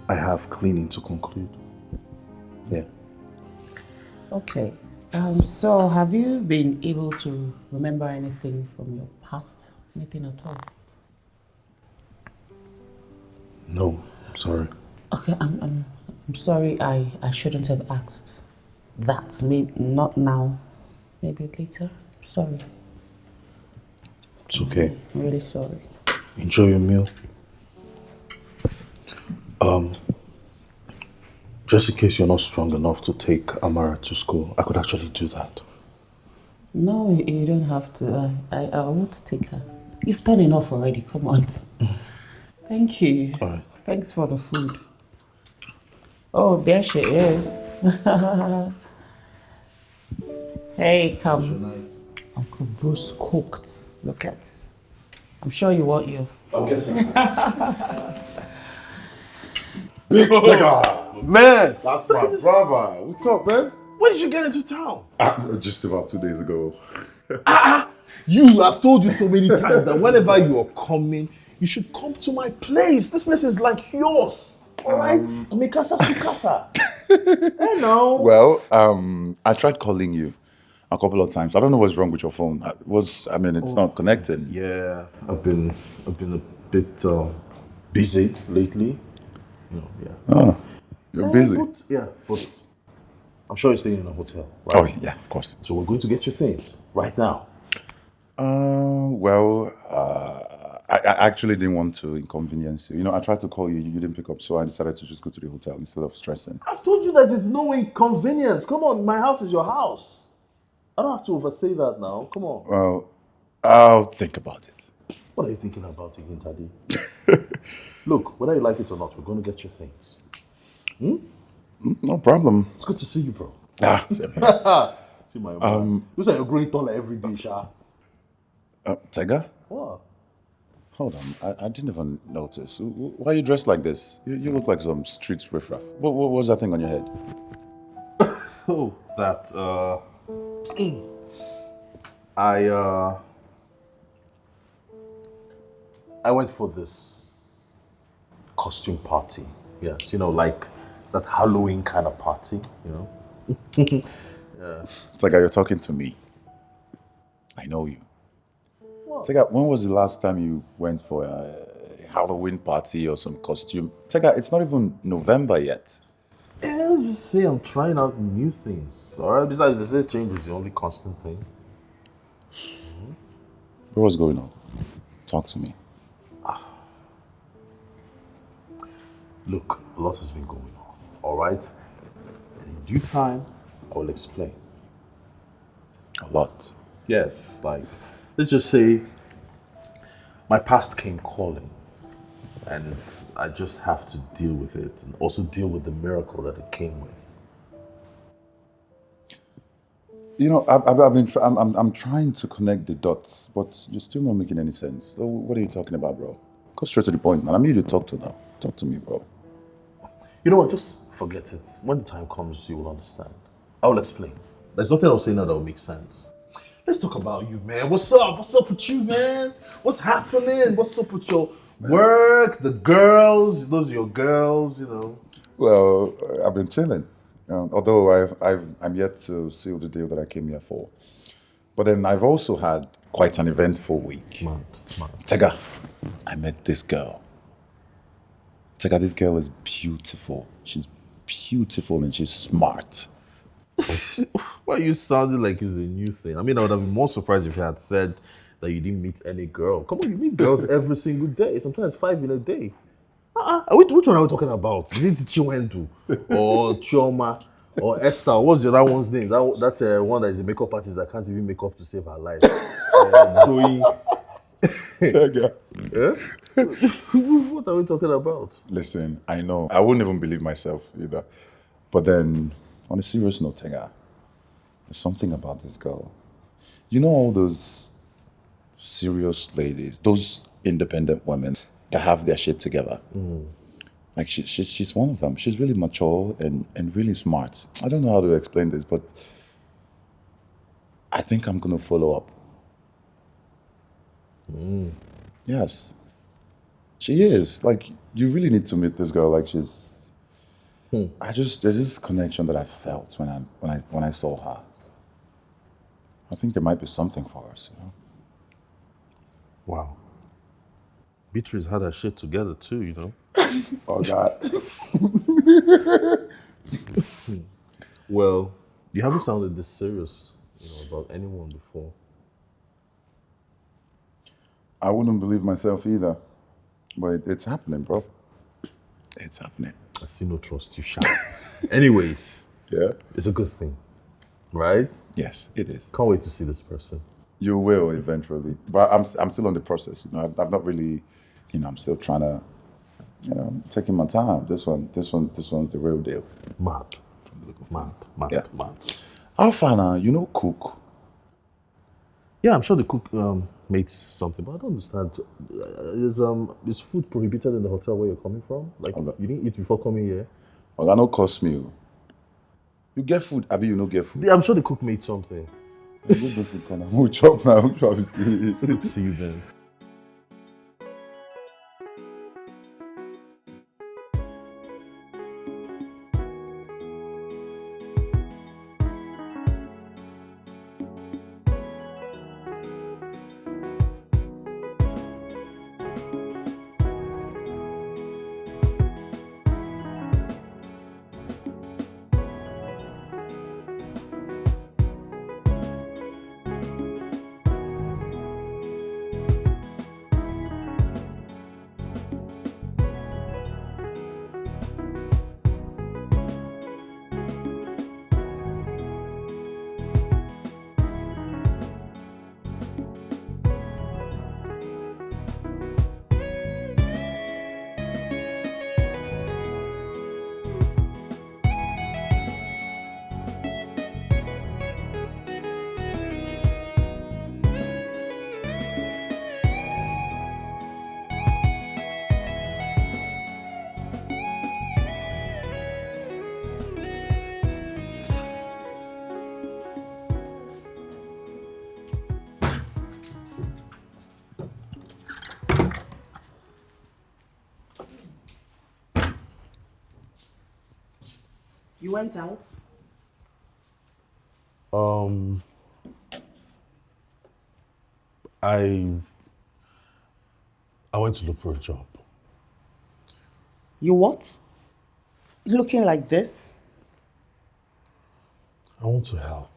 have cleaning to conclude. Yeah. Okay. So have you been able to remember anything from your past? Anything at all? No, I'm sorry. Okay, I'm sorry. I shouldn't have asked that. Maybe not now. Maybe later. Sorry. It's okay. I'm really sorry. Enjoy your meal. Just in case you're not strong enough to take Amara to school, I could actually do that. No, you don't have to. I won't take her. You've done enough already. Come on. Thank you. All right. Thanks for the food. Oh, there she is. Hey, come. Uncle Bruce cooked. Look at. I'm sure you want yours. I'll get it. Man, That's my brother. What's up, man? when did you get into town? Just about 2 days ago. I've told you so many times that whenever you are coming, you should come to my place. This place is like yours. All right? Mikasa Sukasa. I know. Well, I tried calling you a couple of times. I don't know what's wrong with your phone. It's not connecting. Yeah, I've been a bit busy lately. Yeah. Oh, you're busy. But I'm sure you're staying in a hotel, Oh, right? yeah, of course. So we're going to get your things right now. I actually didn't want to inconvenience you. I tried to call you, you didn't pick up, so I decided to just go to the hotel instead of stressing. I've told you that there's no inconvenience. Come on, my house is your house. I don't have to oversay that now. Come on. Well, I'll think about it. What are you thinking about again, Taddy? Look, whether you like it or not, we're going to get your things. No problem. It's good to see you, bro. Same here. See my man. Looks like you're growing taller every day, Sha. Tega? What? Hold on, I didn't even notice. Why are you dressed like this? You look like some street riffraff. What was that thing on your head? Oh, that, I went for this costume party. Yes, like that Halloween kind of party, Yeah. Tega, you're talking to me. I know you. What? Tega, when was the last time you went for a Halloween party or some costume? Tega, it's not even November yet. Yeah, let's just say I'm trying out new things. Alright, besides they say change is the only constant thing. What's going on? Talk to me. Look, a lot has been going on. all right? And in due time, I will explain. A lot. Yes, like, let's just say my past came calling, and I just have to deal with it and also deal with the miracle that it came with. You know, I'm trying to connect the dots, but you're still not making any sense. So what are you talking about, bro? Go straight to the point, man. I'm here to talk to now. Talk to me, bro. You know what? Just forget it. When the time comes, you will understand. I will explain. There's nothing I'll say now that will make sense. Let's talk about you, man. What's up? What's up with you, man? What's happening? What's up with your work, the girls? Those are your girls, you know. Well, I've been chilling. Although I'm yet to seal the deal that I came here for. But then I've also had quite an eventful week. Mad. Tega, I met this girl. Tega, this girl is beautiful. She's beautiful and she's smart. Why are you sounding like it's a new thing? I mean, I would have been more surprised if you had said that you didn't meet any girl. Come on, you meet girls every single day. Sometimes 5 in a day. Which one are we talking about? Is it Chiwendu or Chioma or Esther? What's the other one's name? That one that is a makeup artist that can't even make up to save her life. Doi. Yeah? What are we talking about? Listen, I know. I wouldn't even believe myself either. But then, on a serious note, Tega, there's something about this girl. You know all those serious ladies, those independent women that have their shit together. Like she's one of them. She's really mature and really smart. I don't know how to explain this, but I think I'm gonna follow up. Yes. She is. Like, you really need to meet this girl. Like, she's there's this connection that I felt when I saw her. I think there might be something for us, you know? Wow. Beatrice had her shit together too, you know? Oh, God. Well, you haven't sounded this serious, about anyone before. I wouldn't believe myself either. But it's happening, bro. It's happening. I still don't trust you, Sha. Anyways, Yeah? it's a good thing, right? Yes, it is. Can't wait to see this person. You will eventually. But I'm still on the process, you know. I've not really, I'm still trying to, taking my time. This one's the real deal. Mad. From the look of Mad. things. Mad. Yeah. Mad. Alfana, cook. Yeah, I'm sure the cook made something, but I don't understand. Is food prohibited in the hotel where you're coming from? Like, Okay. you didn't eat before coming here? Well, I know cost me. You get food, Abi, you no get food. Yeah, I'm sure the cook made something. You go to food corner. We'll chop now. We'll chop it. Good to see you then. You went out? I went to look for a job. You what? Looking like this? I want to help.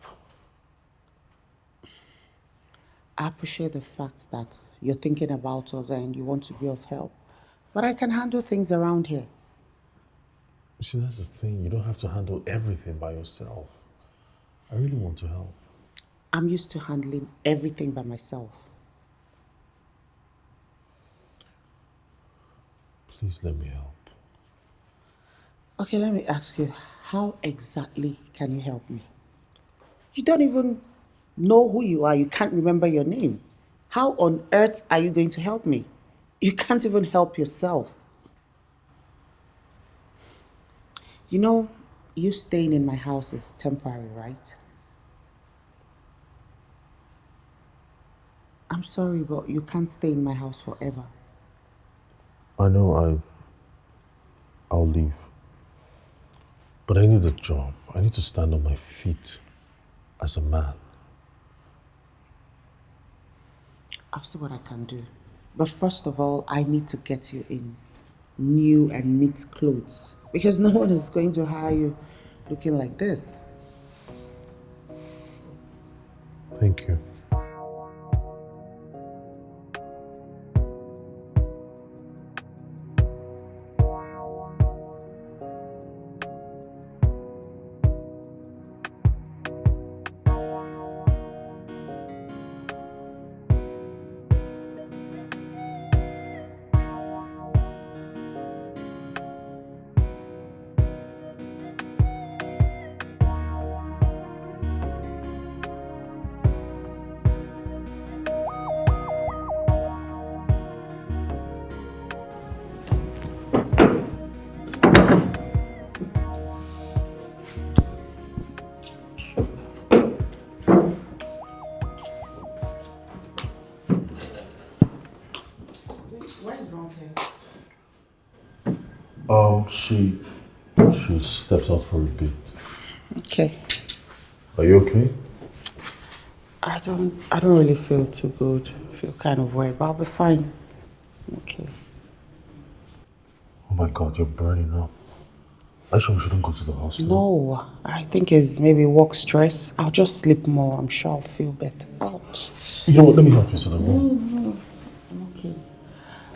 I appreciate the fact that you're thinking about us and you want to be of help. But I can handle things around here. You see, that's the thing. You don't have to handle everything by yourself. I really want to help. I'm used to handling everything by myself. Please let me help. Okay, let me ask you, how exactly can you help me? You don't even know who you are. You can't remember your name. How on earth are you going to help me? You can't even help yourself. You know, you staying in my house is temporary, right? I'm sorry, but you can't stay in my house forever. I know I'll leave. But I need a job. I need to stand on my feet as a man. I'll see what I can do. But first of all, I need to get you in new and neat clothes because no one is going to hire you looking like this. Thank you. What is wrong here? She stepped out for a bit. Okay. Are you okay? I don't really feel too good. I feel kind of worried, but I'll be fine. Okay. Oh my God, you're burning up. Are you sure we shouldn't go to the hospital? No, I think it's maybe work stress. I'll just sleep more. I'm sure I'll feel better. Ouch. You know what? Let me help you to the room. No, I'm okay.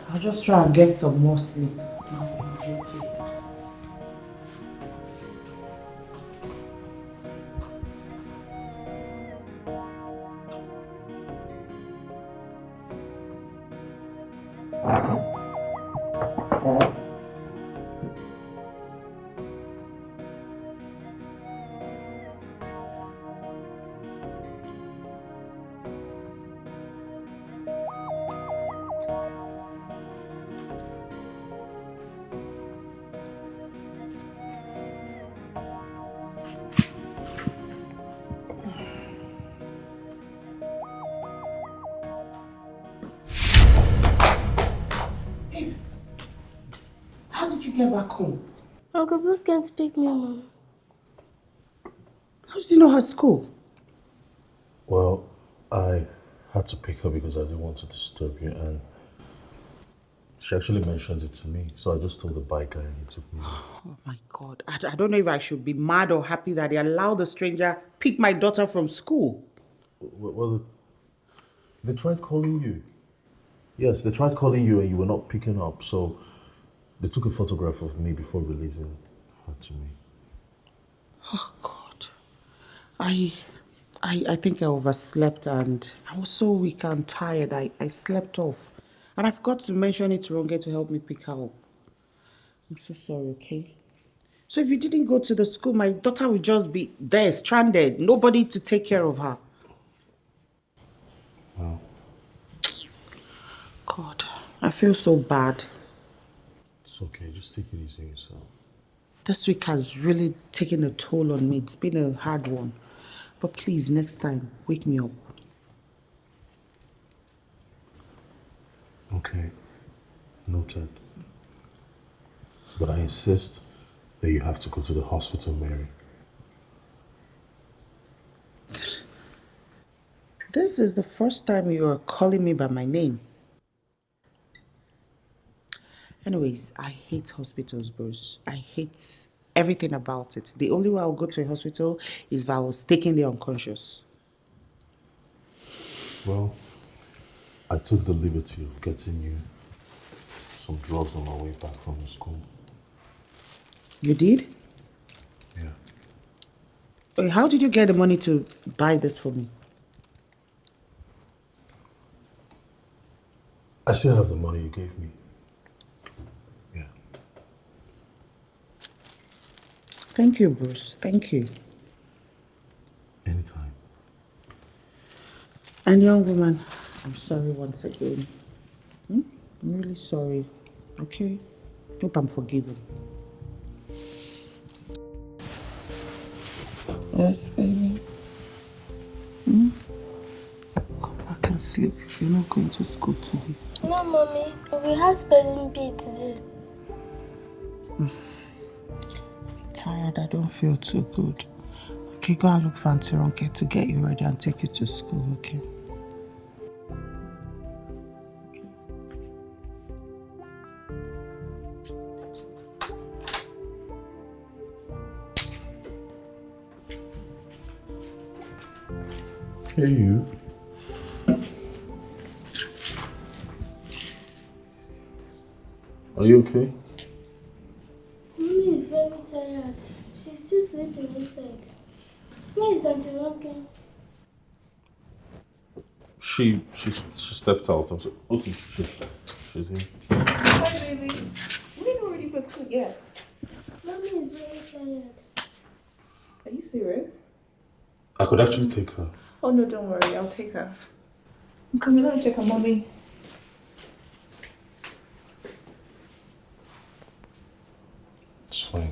I'll just try and get some more sleep. How did you get back home? Uncle Bruce came to pick me, Mom. How did you know her school? Well, I had to pick her because I didn't want to disturb you, and she actually mentioned it to me. So I just told the bike guy and he took me there. Oh my God. I don't know if I should be mad or happy that they allowed a stranger pick my daughter from school. Well, they tried calling you. Yes, they tried calling you and you were not picking up. So they took a photograph of me before releasing her to me. Oh God. I think I overslept and I was so weak and tired. I slept off. And I forgot to mention it to Ronge to help me pick her up. I'm so sorry, okay? So if you didn't go to the school, my daughter would just be there, stranded. Nobody to take care of her. Wow. God, I feel so bad. It's okay, just take it easy on yourself. This week has really taken a toll on me. It's been a hard one. But please, next time, wake me up. Okay, noted. But I insist that you have to go to the hospital, Mary. This is the first time you are calling me by my name. Anyways, I hate hospitals, Bruce. I hate everything about it. The only way I'll go to a hospital is if I was taken there unconscious. Well, I took the liberty of getting you some drugs on my way back from the school. You did? Yeah. Wait, how did you get the money to buy this for me? I still have the money you gave me. Yeah. Thank you, Bruce. Thank you. Anytime. And young woman, I'm sorry once again. I'm really sorry. Okay? Hope I'm forgiven. Yes, baby. Come back and sleep. You're not going to school today. No, mommy. We have spelling bee today. Tired. I don't feel too good. Okay, go and look for Auntie Ronke to get you ready and take you to school, okay? Hey, you. Are you okay? Mommy is very tired. She's still sleeping inside. Where is Auntie Ronke? She stepped out. I'm so, okay, she's here. Hi, baby. We're not ready for school yet. Mommy is very tired. Are you serious? I could actually take her. Oh, no, don't worry. I'll take her. I'm coming out to check on mommy. It's fine.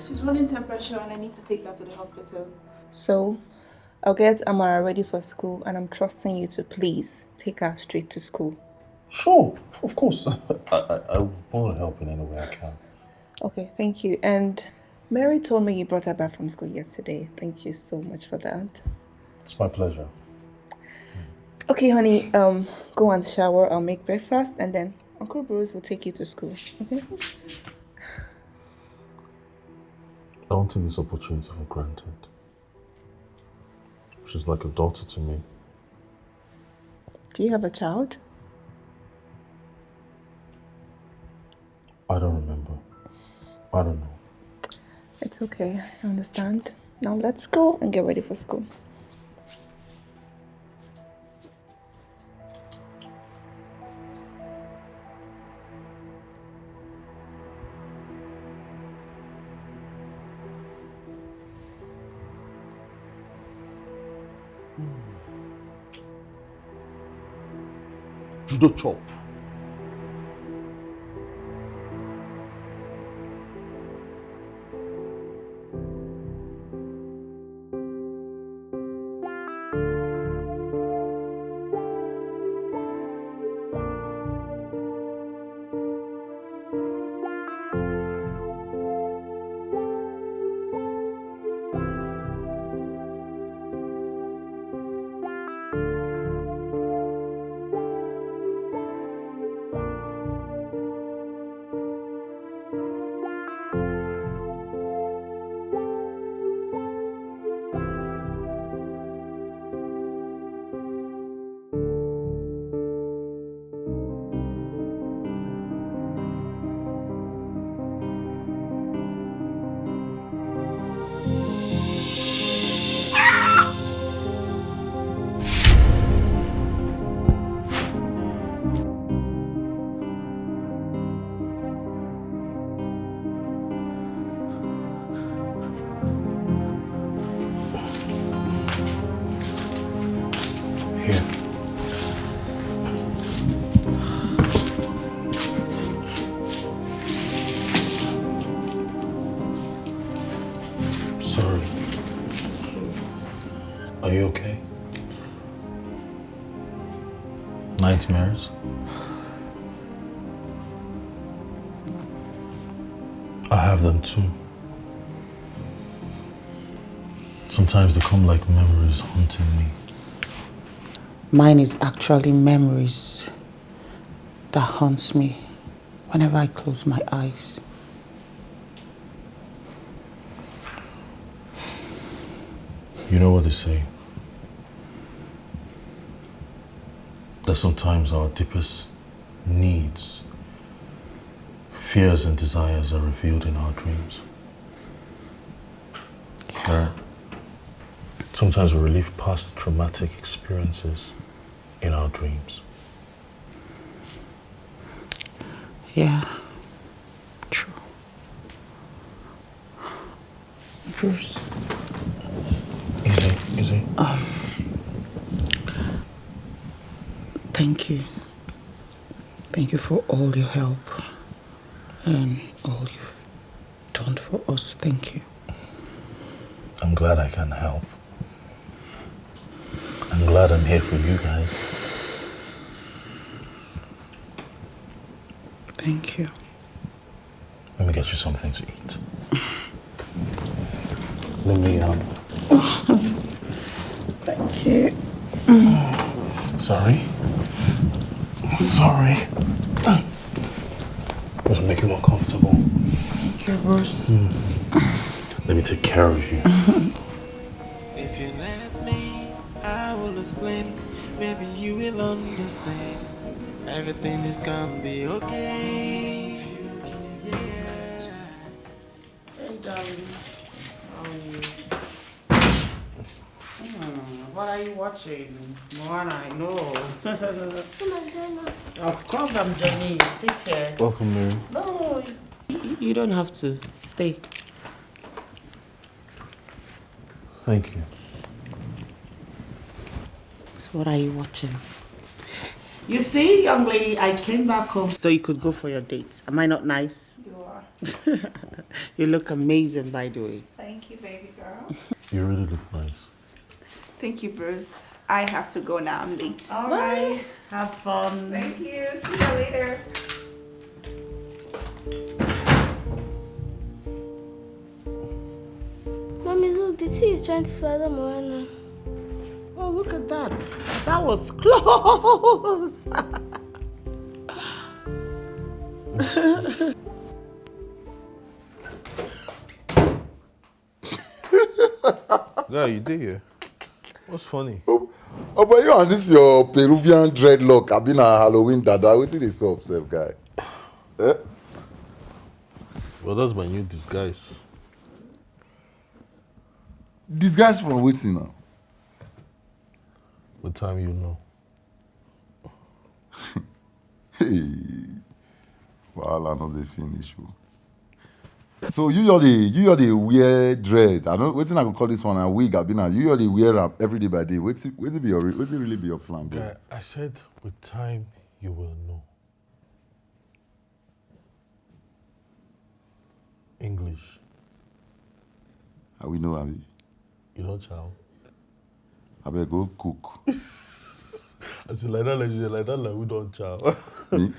She's running temperature and I need to take her to the hospital. So, I'll get Amara ready for school and I'm trusting you to please take her straight to school. Sure, of course. I want to help in any way I can. Okay, thank you. And Mary told me you brought her back from school yesterday. Thank you so much for that. It's my pleasure. Okay, honey, go and shower. I'll make breakfast and then Uncle Bruce will take you to school, okay? I don't take this opportunity for granted. She's like a daughter to me. Do you have a child? I don't remember. I don't know. It's okay, I understand. Now let's go and get ready for school. Judo chop. Are you okay? Nightmares? I have them too. Sometimes they come like memories haunting me. Mine is actually memories that haunts me whenever I close my eyes. You know what they say? that sometimes our deepest needs, fears and desires are revealed in our dreams. Sometimes we relive past traumatic experiences in our dreams. Yeah, true. Bruce. Easy. Thank you. Thank you for all your help and all you've done for us. Thank you. I'm glad I can help. I'm glad I'm here for you guys. Thank you. Let me get you something to eat. Let me, Thank you. Sorry. Does it make you more comfortable? Thank you, Bruce. Let me take care of you. If you let me, I will explain. Maybe you will understand. Everything is gonna be okay. Hey, darling. How are you? What are you watching? Moana, I know. Come and join us. Of course I'm joining. Sit here. Welcome, Mary. No, you don't have to. Stay. Thank you. So what are you watching? You see, young lady, I came back home so you could go for your date. Am I not nice? You are. You look amazing, by the way. Thank you, baby girl. You really look nice. Thank you, Bruce. I have to go now. I'm late. All right. Have fun. Thank you. See you later. Mommy, look, the tea is trying to swallow Moana. Oh, look at that. That was close. Yeah, you did here. What's funny? Oh, but you and this your Peruvian dreadlock. I've been a Halloween dada. What's this up, self guy? Eh? Well, that's my new disguise. Disguise from waiting now. With time, you know. Hey, well, I know they finish you. So you are the wear dread. I don't. Waiting, I could call this one a wig. I've been. You are the wear am every day by day. Wait really be your plan, bro? Yeah, I said with time, you will know. English. How we know, Abi? You don't chow. I better go cook. I said like that, we don't chow. Me?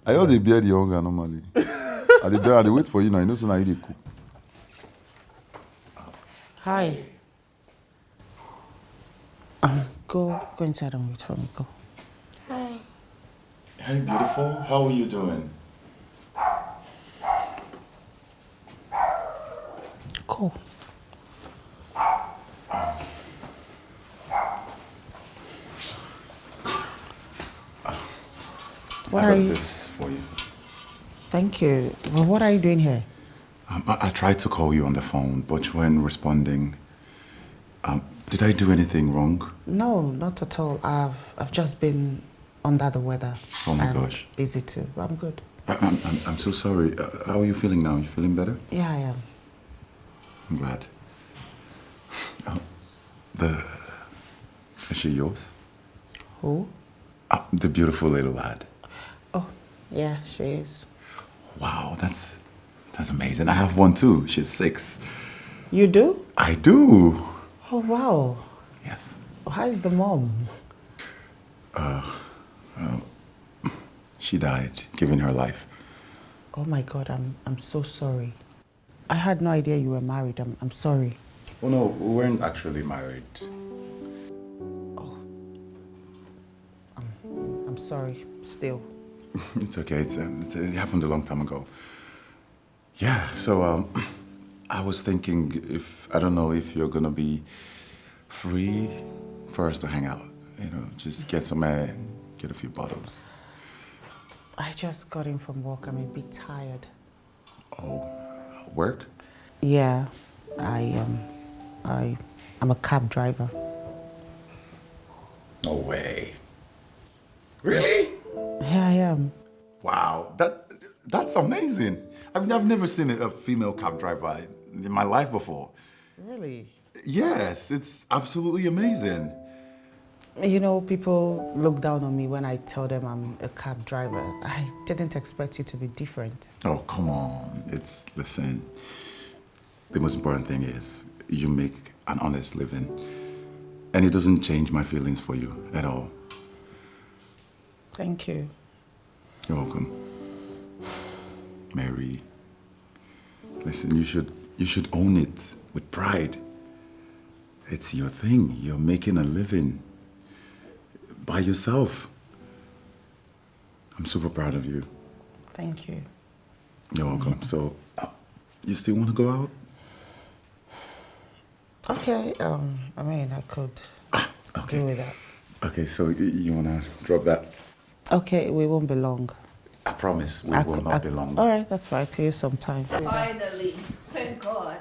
I all the bear the hunger normally. I dey wait for you now. You know, so now you dey cook. Hi. Go inside and wait for me. Go. Hi. Hey, beautiful. How are you doing? Go. What I are got you? this for you. Thank you. Well, what are you doing here? I tried to call you on the phone, but when responding, did I do anything wrong? No, not at all. I've just been under the weather. Oh my and gosh. busy too. I'm good. I'm so sorry. How are you feeling now? You feeling better? Yeah, I am. I'm glad. Is she yours? Who? The beautiful little lad. Oh, yeah, she is. Wow, that's amazing. I have one too. She's 6. You do? I do. Oh, wow. Yes. How is the mom? She died, giving her life. Oh my God, I'm so sorry. I had no idea you were married. I'm sorry. Oh no, we weren't actually married. Oh. I'm sorry, still. It's okay. It happened a long time ago. Yeah. So I was thinking I don't know if you're gonna be free for us to hang out. You know, just get some air, get a few bottles. I just got in from work. I'm a bit tired. Oh, work? Yeah, I'm a cab driver. No way. Really? Yeah, I am. Wow, that's amazing. I've never seen a female cab driver in my life before. Really? Yes, it's absolutely amazing. You know, people look down on me when I tell them I'm a cab driver. I didn't expect you to be different. Oh, come on. Listen, the most important thing is you make an honest living. And it doesn't change my feelings for you at all. Thank you. You're welcome. Mary, listen, you should own it with pride. It's your thing. You're making a living by yourself. I'm super proud of you. Thank you. You're welcome. So, you still want to go out? Okay, I mean, I could deal with that. Okay, so you want to drop that? Okay, we won't be long. I promise we will not be long. All right, that's fine. Could use some time. Finally, thank God.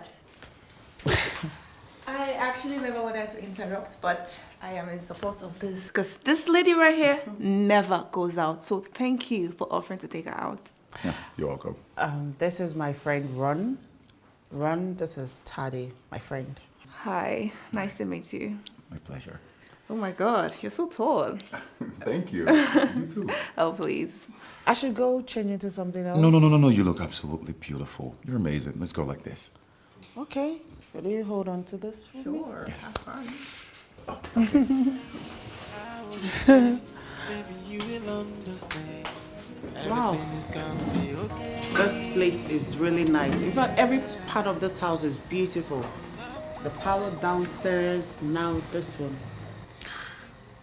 I actually never wanted to interrupt, but I am in support of this because this lady right here never goes out. So thank you for offering to take her out. Yeah, you're welcome. This is my friend Ron. Ron, this is Taddy, my friend. Hi, nice to meet you. My pleasure. Oh my God, you're so tall. Thank you. You too. Oh, please. I should go change into something else. No. You look absolutely beautiful. You're amazing. Let's go like this. Okay. Will you hold on to this for me? Sure. Yes. Have fun. Oh, okay. Baby, you will understand. Wow. Everything is gonna be okay. This place is really nice. In fact, every part of this house is beautiful. The parlor downstairs, now this one.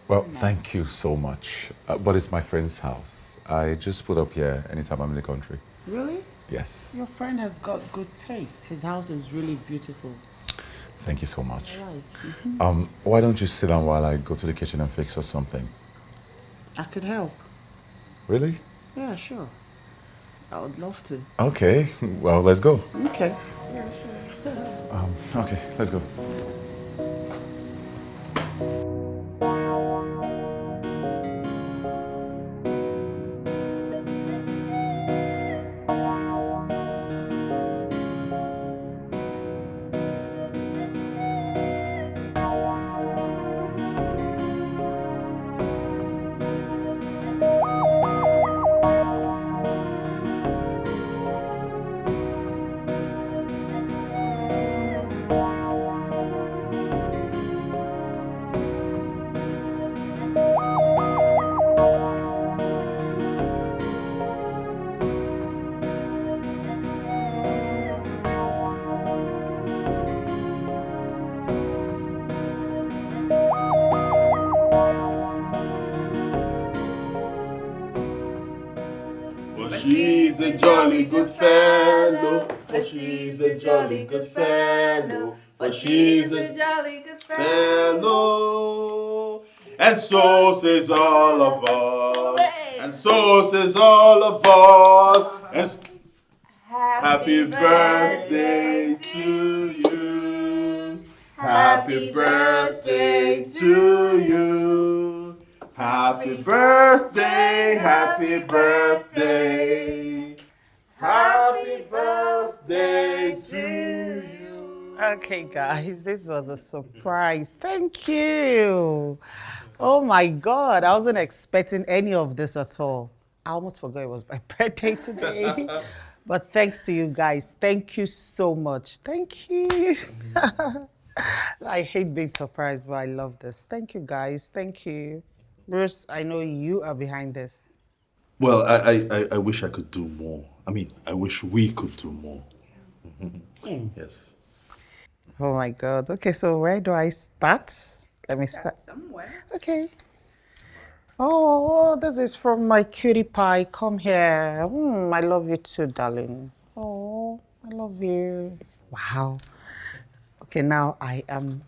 Well, thank you so much. But it's my friend's house. I just put up here anytime I'm in the country. Really? Yes. Your friend has got good taste. His house is really beautiful. Thank you so much. Right. Why don't you sit down while I go to the kitchen and fix us something? I could help. Really? Yeah, sure. I would love to. Okay. Well, let's go. Okay. Okay, let's go. She's a jolly good fellow. For she's a jolly good fellow. For she's a jolly good fellow. And so says all of us. And so says all of us. And happy birthday to you. Happy birthday to you. Happy birthday, happy birthday. Happy birthday to you. Okay, guys, this was a surprise. Thank you. Oh my God, I wasn't expecting any of this at all. I almost forgot it was my birthday today. But thanks to you guys. Thank you so much. Thank you. I hate being surprised, but I love this. Thank you, guys. Thank you. Bruce, I know you are behind this. Well, I wish I could do more. I mean, I wish we could do more. Yes. Oh my God. Okay, so where do I start? Let me start. Somewhere. Okay. Oh, this is from my cutie pie. Come here. I love you too, darling. Oh, I love you. Wow. Okay, now I am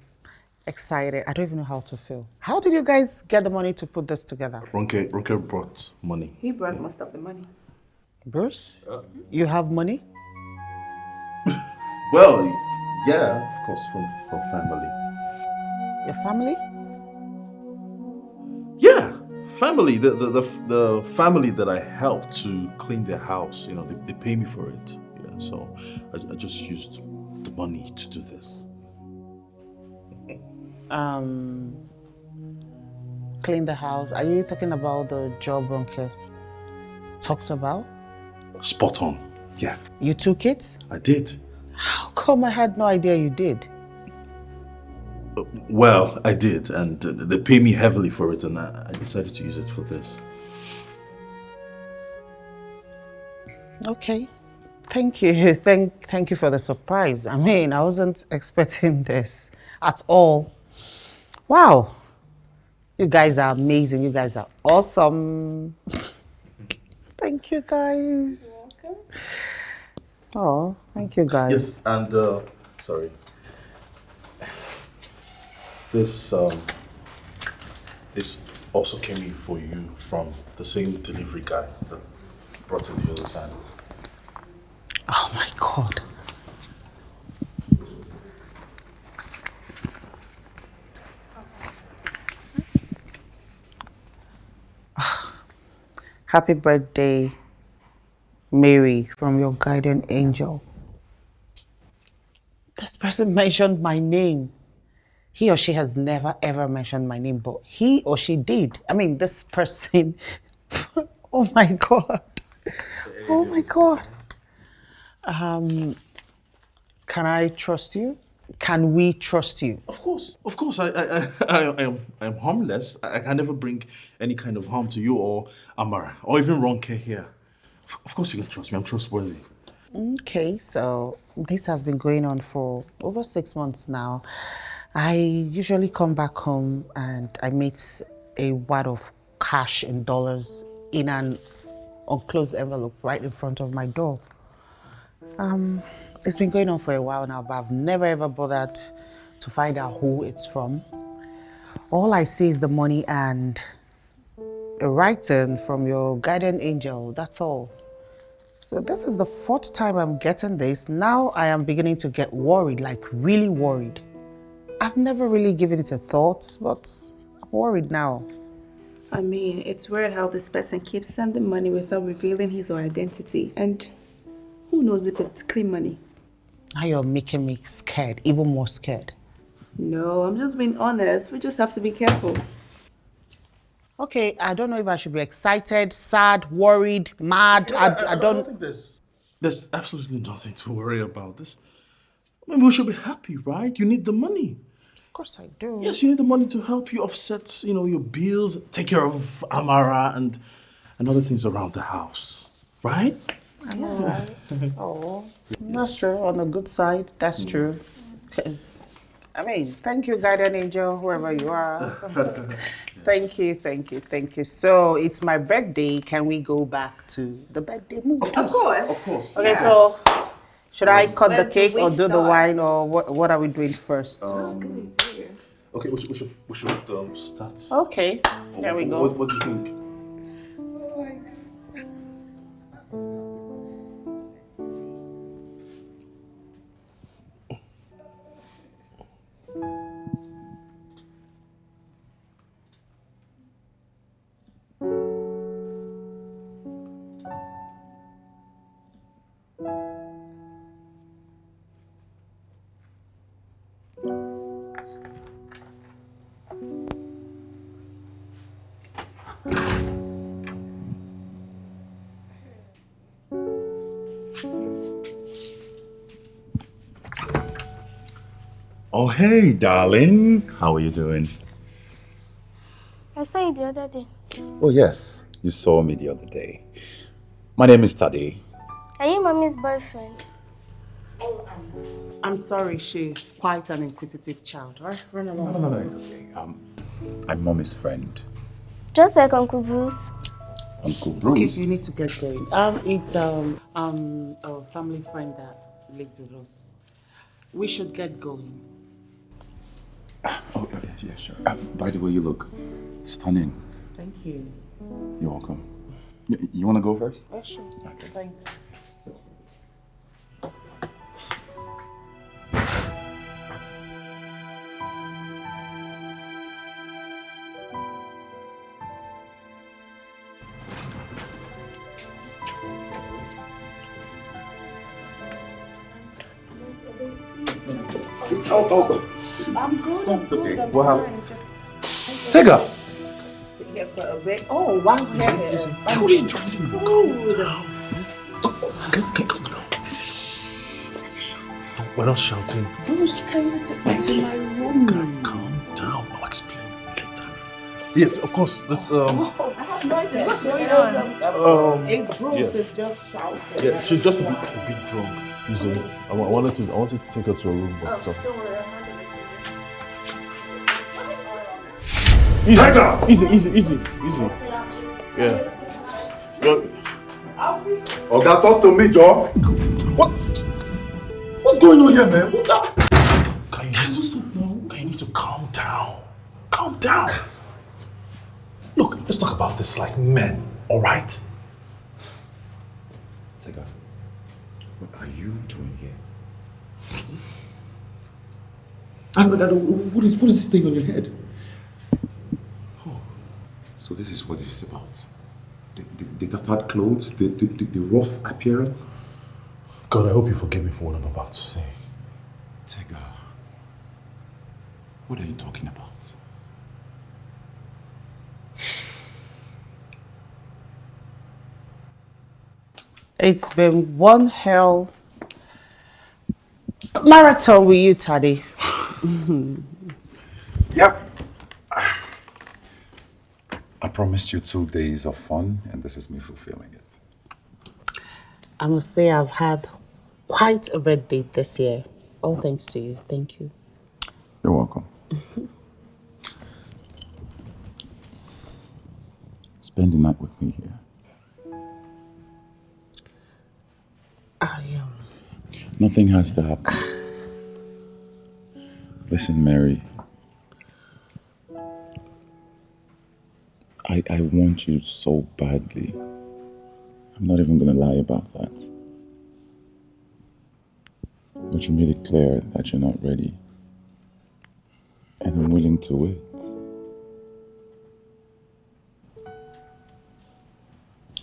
excited. I don't even know how to feel. How did you guys get the money to put this together? Ronke brought money. He brought most of the money. Bruce, you have money? Well, yeah, of course, from family. Your family? Yeah, family. The family that I helped to clean their house. You know, they pay me for it. Yeah, so I just used the money to do this. Clean the house. Are you talking about the job Ronke talks about? Spot on. Yeah, You took it? I did. How come I had no idea you did? Well, I did, and they pay me heavily for it, and I decided to use it for this. Okay. Thank you. Thank you for the surprise. I mean, I wasn't expecting this at all. Wow. You guys are amazing. You guys are awesome. Thank you, guys. Oh, thank you, guys. Yes, and sorry. This also came in for you from the same delivery guy that brought in the other time. Oh my God. Happy birthday, Mary, from your guardian angel. This person mentioned my name. He or she has never ever mentioned my name, but he or she did. I mean, this person. Oh my God. Oh my God. Can I trust you? Can we trust you? Of course. I am harmless. I can never bring any kind of harm to you or Amara or even Ronke here. Of course you can trust me. I'm trustworthy. Okay, so this has been going on for over 6 months now. I usually come back home and I meet a wad of cash in dollars in an unclosed envelope right in front of my door. It's been going on for a while now, but I've never ever bothered to find out who it's from. All I see is the money and a writing from your guardian angel, that's all. So this is the 4th time I'm getting this. Now I am beginning to get worried, like really worried. I've never really given it a thought, but I'm worried now. I mean, it's weird how this person keeps sending money without revealing his or her identity. And who knows if it's clean money? Now you're making me scared, even more scared. No, I'm just being honest. We just have to be careful. Okay, I don't know if I should be excited, sad, worried, mad. I don't think there's absolutely nothing to worry about. I mean, we should be happy, right? You need the money. Of course I do. Yes, you need the money to help you offset, your bills, take care of Amara and other things around the house, right? I know, right? Oh, that's true. On the good side, that's true. Because, I mean, thank you, guardian angel, whoever you are. Thank you. So it's my birthday. Can we go back to the birthday movie? Of course. Okay, so should I cut the Where do cake we or do the start? wine, or what are we doing first? Okay, we should start. Okay, there we go. What do you think? Oh, hey, darling. How are you doing? I saw you the other day. Oh, yes. You saw me the other day. My name is Tade. Are you mommy's boyfriend? I'm sorry, she's quite an inquisitive child. Right? Run along. No, it's okay. I'm mommy's friend. Just like Uncle Bruce. Uncle Bruce. Okay, you need to get going. It's a family friend that lives with us. We should get going. Oh, yeah, sure. By the way, you look stunning. Thank you. You're welcome. You want to go first? Yeah, sure. Okay. Thanks. Oh. I'm good. I'm good. I'm Wow. fine. Just Tega! sit here for a bit. Oh, wow. Yeah. What are you trying to do? Good. Come down. We're not shouting. Bruce, can you take me to my room? Calm down. I'll explain later. Yes, of course. This Oh, I have no idea. What's going on? It's Bruce is just shouting. yeah, she's just a bit drunk. Easily. I wanted to take her to a room, but Don't worry, I'm handling easy. Yeah. I'll see. Oga, talk to me, Joe. What's going on here, man? You need to calm down. Calm down. Look, let's talk about this like men, alright? Tega, what are you doing here? What is this thing on your head? Oh, so this is what this is about. The tattered clothes, the rough appearance. God, I hope you forgive me for what I'm about to say. Tega, what are you talking about? It's been one hell marathon with you, Taddy. Yep. I promised you 2 days of fun, and this is me fulfilling it. I must say I've had quite a birthday this year. All thanks to you. Thank you. You're welcome. Spend the night with me here. Nothing has to happen. Listen, Mary. I want you so badly. I'm not even gonna lie about that. But you made it clear that you're not ready. And I'm willing to wait.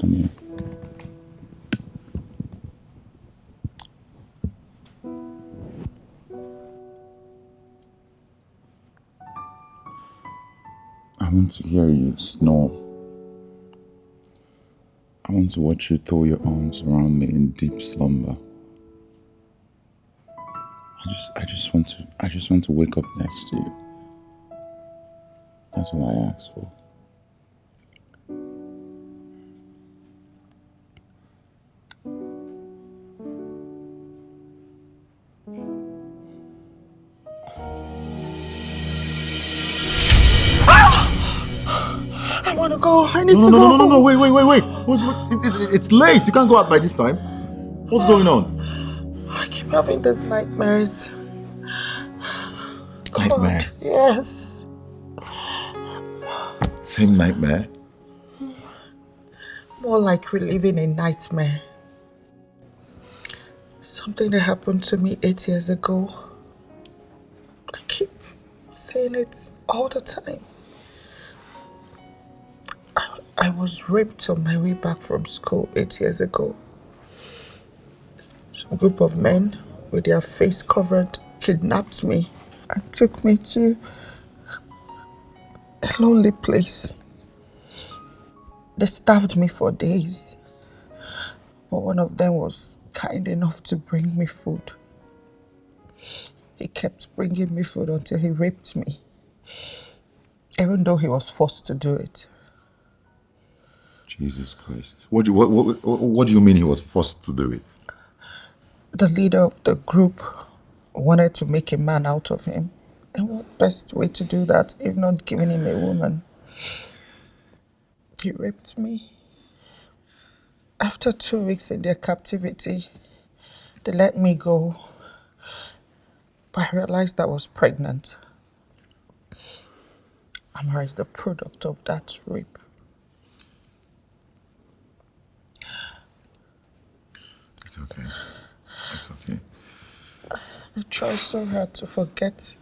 Come here. I want to hear you snore. I want to watch you throw your arms around me in deep slumber. I just want to wake up next to you. That's all I ask for. I want to go. I need to go. No, wait. It's late. You can't go out by this time. What's going on? I keep having these nightmares. Nightmare? God, yes. Same nightmare? More like reliving a nightmare. Something that happened to me 8 years ago. I keep seeing it all the time. I was raped on my way back from school 8 years ago. Some group of men with their face covered kidnapped me and took me to a lonely place. They starved me for days, but one of them was kind enough to bring me food. He kept bringing me food until he raped me, even though he was forced to do it. Jesus Christ. What do you mean he was forced to do it? The leader of the group wanted to make a man out of him. And what best way to do that if not giving him a woman? He raped me. After 2 weeks in their captivity, they let me go. But I realized I was pregnant. Amara is the product of that rape. It's okay. It's okay. I try so hard to forget.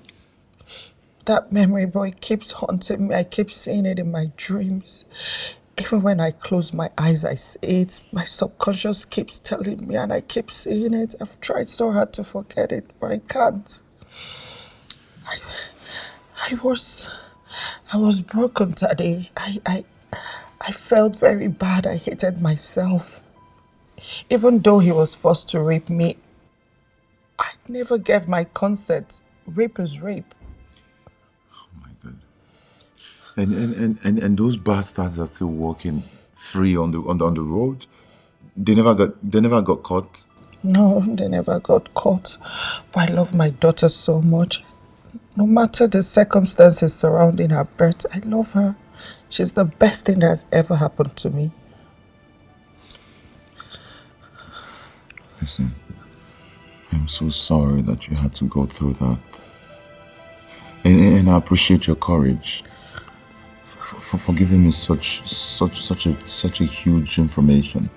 That memory boy keeps haunting me. I keep seeing it in my dreams. Even when I close my eyes, I see it. My subconscious keeps telling me and I keep seeing it. I've tried so hard to forget it, but I can't. I was broken today. I felt very bad. I hated myself. Even though he was forced to rape me, I never gave my consent. Rape is rape. Oh my God. And those bastards are still walking free on the road. They never got caught. No, they never got caught. But I love my daughter so much. No matter the circumstances surrounding her birth, I love her. She's the best thing that has ever happened to me. Listen, I'm so sorry that you had to go through that. And I appreciate your courage for giving me such a huge information.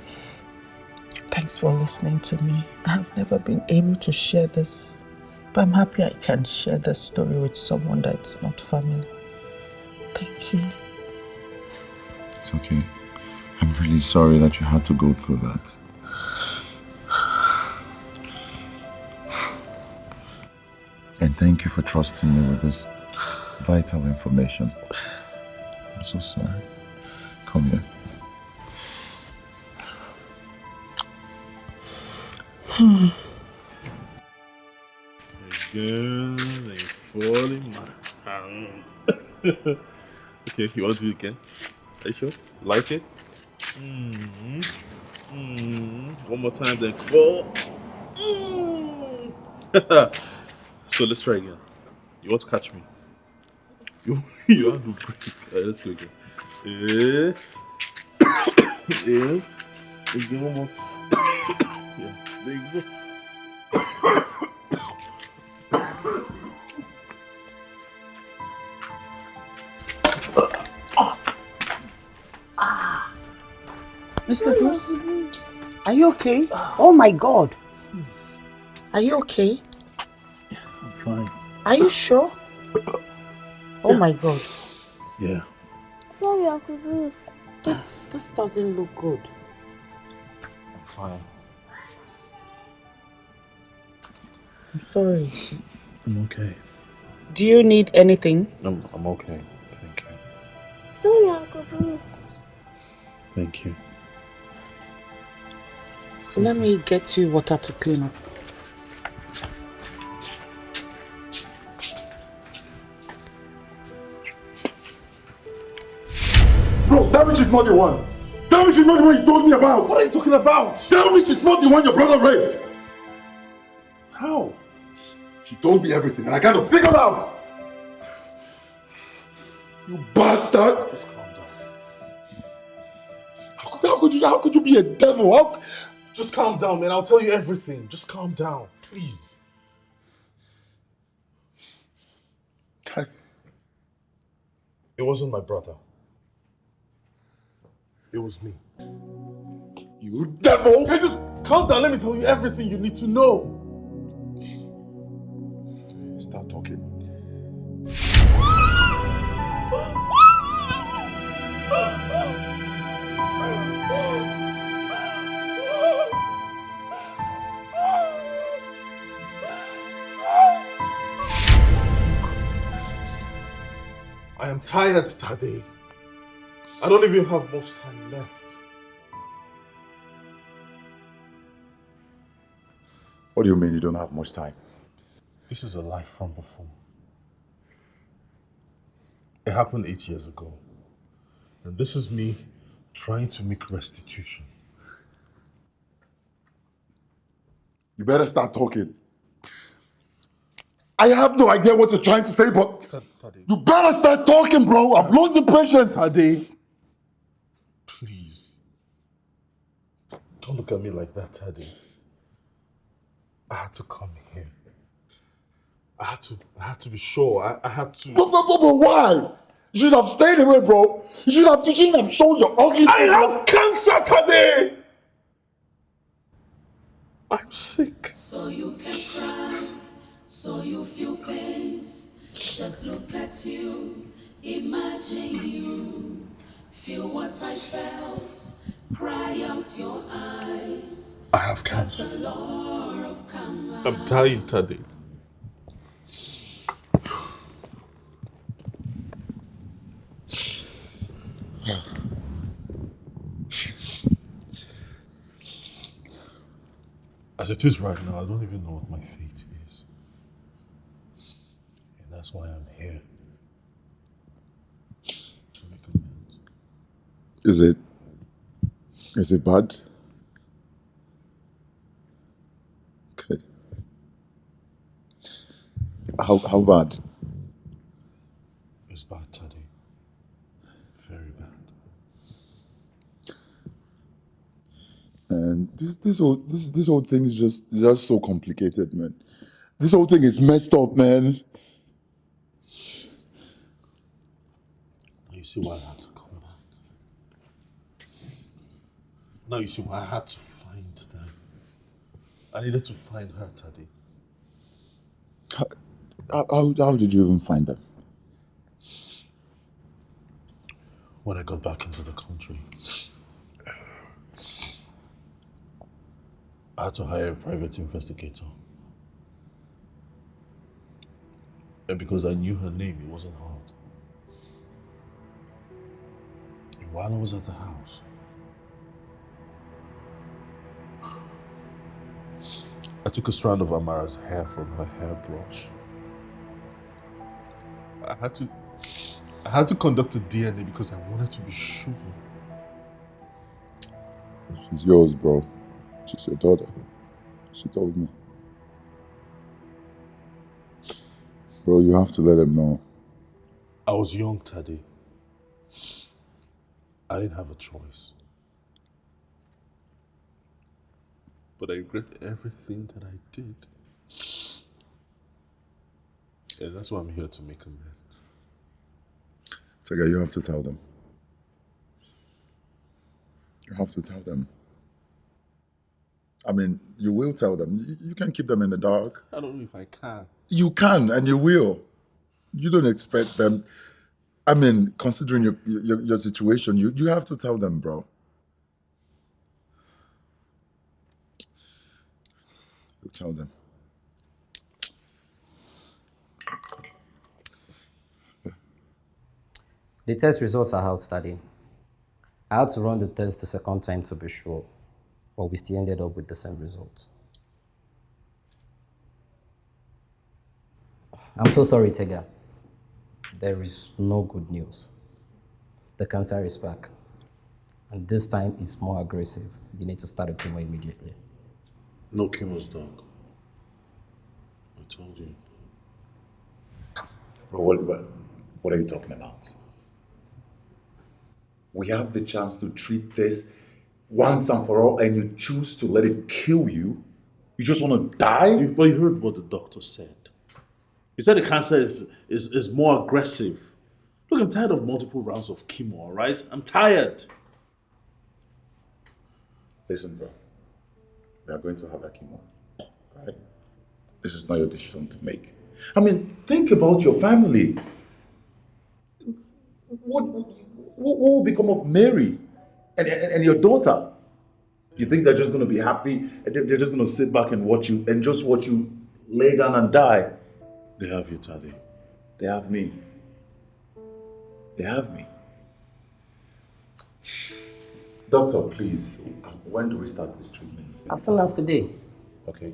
Thanks for listening to me. I have never been able to share this, but I'm happy I can share this story with someone that's not family. Thank you. It's okay. I'm really sorry that you had to go through that. And thank you for trusting me with this vital information. I'm so sorry. Come here. Girl, they falling my hand. Okay, you want to do it again? Are you sure? Like it? One more time, then fall. So let's try again. You want to catch me? You have to break. Let's go again. Yeah. Again, one more. Yeah. There you go. Mr. Bruce, are you okay? Oh my God. Are you okay? I'm fine. Are you sure? Oh my God. Yeah. Sorry, Uncle Bruce. This doesn't look good. I'm fine. I'm sorry. I'm okay. Do you need anything? I'm okay. Thank you. Sorry, Uncle Bruce. Thank you. Let me get you water to clean up. Bro, that bitch is not the one. That bitch is not the one you told me about. What are you talking about? That bitch is not the one your brother raped. How? She told me everything and I got to figure it out. You bastard. Just calm down. How could you be a devil? Just calm down, man. I'll tell you everything. Just calm down, please. It wasn't my brother. It was me. You devil! Hey, just calm down. Let me tell you everything you need to know. Start talking. I am tired, Tade. I don't even have much time left. What do you mean you don't have much time? This is a life from before. It happened 8 years ago. And this is me trying to make restitution. You better start talking. I have no idea what you're trying to say, but Tade. you better start talking, bro. I'm losing patience. Tade, please. Don't look at me like that, Tade. I had to come here. I had to be sure. I had to. But why? You should have stayed away, bro. You shouldn't have shown your ugly I face. have cancer today! I'm sick. So you can cry, so you feel pains. Just look at you, imagine you. Feel what I felt, cry out your eyes. I have cancer. The Lord of Kama. I'm dying today. As it is right now, I don't even know what my fate is. And that's why I'm here. To make amends. Is it bad? Okay. How bad? It's bad, Taddy. Very bad. And this whole thing is just so complicated, man. This whole thing is messed up, man. You see why I had to come back. Now you see why I had to find them. I needed to find her, Taddy. How did you even find them? When I got back into the country, I had to hire a private investigator. And because I knew her name, it wasn't hard. And while I was at the house, I took a strand of Amara's hair from her hairbrush. I had to conduct a DNA because I wanted to be sure. She's yours, bro. She's your daughter. She told me. Bro, you have to let him know. I was young, Taddy. I didn't have a choice. But I regret everything that I did. And that's why I'm here to make amends. Dikeh, you have to tell them. You have to tell them. I mean, you will tell them. You can't keep them in the dark. I don't know if I can. You can, and you will. You don't expect them. I mean, considering your situation, you have to tell them, bro. You tell them. The test results are out, Daddy. I had to run the test the second time to be sure, but we still ended up with the same result. I'm so sorry, Tega. There is no good news. The cancer is back, and this time it's more aggressive. You need to start a chemo immediately. No chemo's dog. I told you. Bro, what are you talking about? We have the chance to treat this once and for all, and you choose to let it kill you? You just want to die? But you heard what the doctor said. He said the cancer is more aggressive. Look, I'm tired of multiple rounds of chemo, all right? I'm tired. Listen, bro. We are going to have a chemo, right? This is not your decision to make. I mean, think about your family. What will become of Mary and your daughter? You think they're just going to be happy? They're just going to sit back and watch you lay down and die? They have you, Taddy. They have me. They have me. Doctor, please, when do we start this treatment? As soon as today. Okay,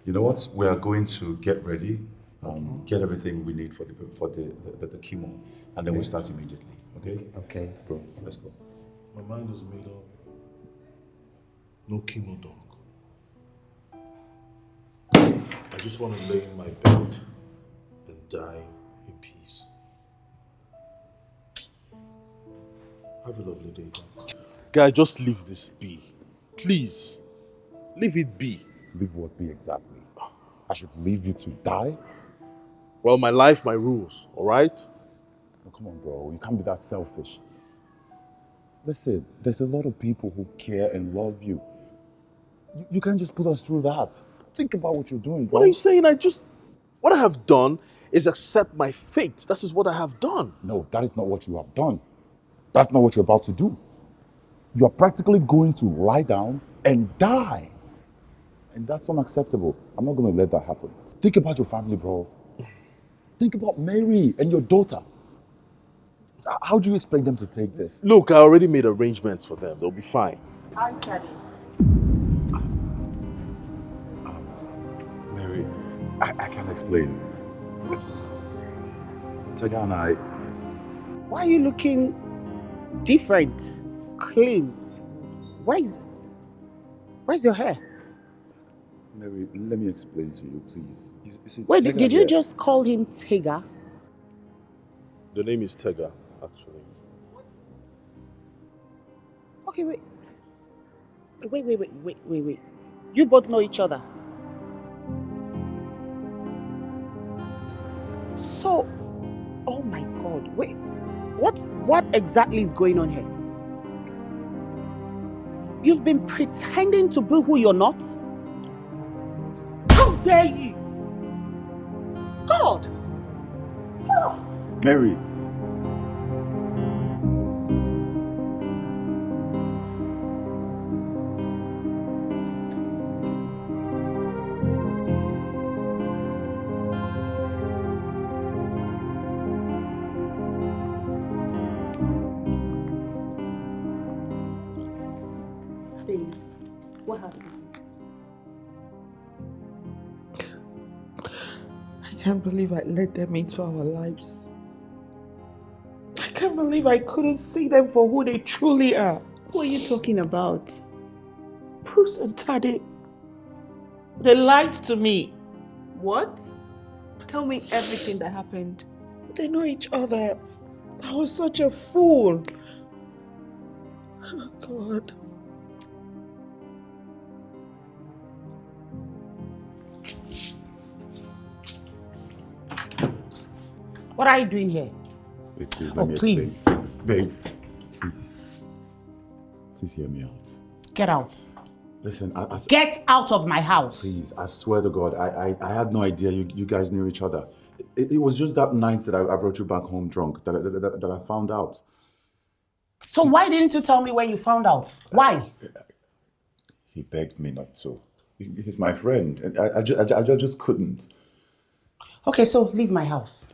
you know what? We are going to get ready, get everything we need for the chemo, and then we'll start immediately, okay? Okay. Bro, let's go. My mind is made up. No chemo, dog. I just want to lay in my bed and die in peace. Have a lovely day, dog. Guy, just leave this be. Please. Leave it be. Leave what be exactly? I should leave you to die? Well, my life, my rules, all right? come on, bro. You can't be that selfish. Listen, there's a lot of people who care and love you. You can't just put us through that. Think about what you're doing, bro. What are you saying? What I have done is accept my fate. That is what I have done. No, that is not what you have done. That's not what you're about to do. You're practically going to lie down and die. And that's unacceptable. I'm not going to let that happen. Think about your family, bro. Think about Mary and your daughter. How do you expect them to take this? Look, I already made arrangements for them. They'll be fine. Hi, Daddy. Mary, I can't explain. Tega and I... Why are you looking different? Clean? Where's your hair? Mary, let me explain to you, please. You see, Wait, Tega did you here- just call him Tega? The name is Tega, actually. Okay, wait. Wait. You both know each other. So, oh my God, wait. What exactly is going on here? You've been pretending to be who you're not? How dare you? God! Mary. What happened? I can't believe I let them into our lives. I can't believe I couldn't see them for who they truly are. Who are you talking about? Bruce and Tade. They lied to me. What? Tell me everything that happened. They know each other. I was such a fool. Oh, God. What are you doing here? Wait, please, let Oh, me please. explain. Babe, please. Please hear me out. Get out. Listen, Get out of my house. Please, I swear to God, I had no idea you guys knew each other. It was just that night that I brought you back home drunk that I found out. So why didn't you tell me when you found out? Why? He begged me not to. He's my friend, and I just couldn't. Okay, so leave my house.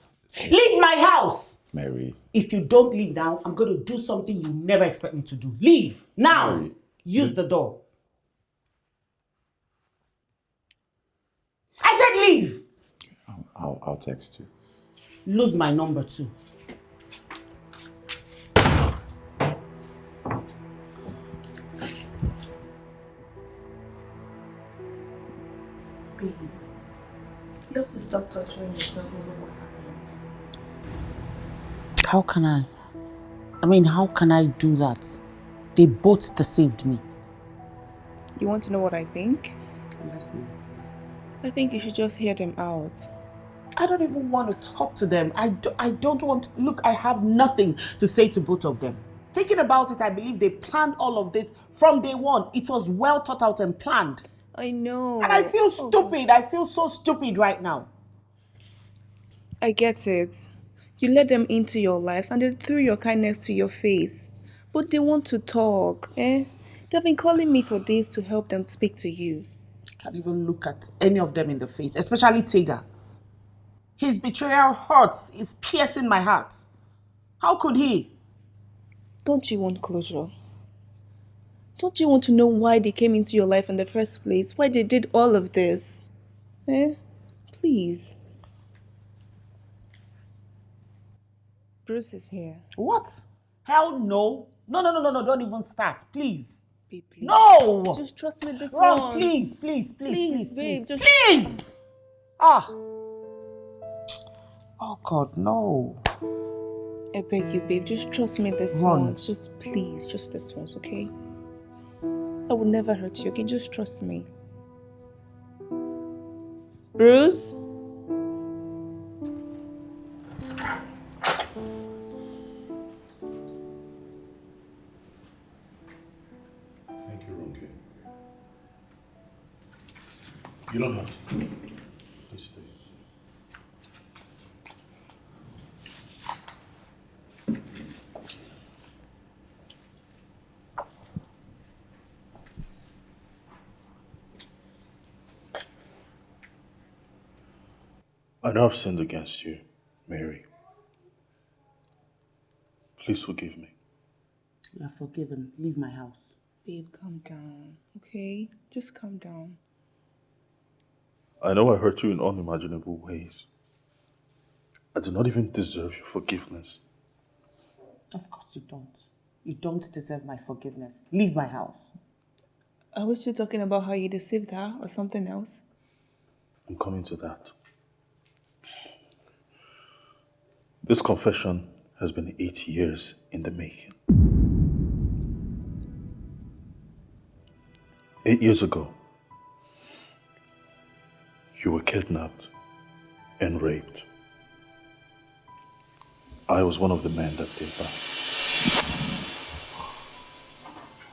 Leave my house! Mary. If you don't leave now, I'm going to do something you never expect me to do. Leave now. Mary, use the door. I said leave. I'll text you. Lose my number too. Baby, you have to stop torturing yourself over what happened. How can I? How can I do that? They both deceived me. You want to know what I think? I'm listening. I think you should just hear them out. I don't even want to talk to them. I don't want to. Look, I have nothing to say to both of them. Thinking about it, I believe they planned all of this from day one. It was well thought out and planned. I know. And I feel stupid. I feel so stupid right now. I get it. You let them into your lives and they threw your kindness to your face. But they want to talk, eh? They've been calling me for days to help them speak to you. I can't even look at any of them in the face, especially Tega. His betrayal hurts. It's piercing my heart. How could he? Don't you want closure? Don't you want to know why they came into your life in the first place? Why they did all of this? Eh? Please. Bruce is here. What? Hell no. No, don't even start. Please. Babe, please. No! Just trust me this Ron, one. please. Babe, just... Please! Ah! Oh God, no. I beg you, babe, just trust me this Ron. once. Just please, just this once, okay? I will never hurt you, okay? Just trust me. Bruce? Thank you, Ronke. You don't have to. Please stay. I know I've sinned against you, Mary. Please forgive me. You are forgiven. Leave my house. Babe, calm down, okay? Just calm down. I know I hurt you in unimaginable ways. I do not even deserve your forgiveness. Of course you don't. You don't deserve my forgiveness. Leave my house. I was you talking about how you deceived her or something else? I'm coming to that. This confession has been 8 years in the making. 8 years ago, you were kidnapped and raped. I was one of the men that did that.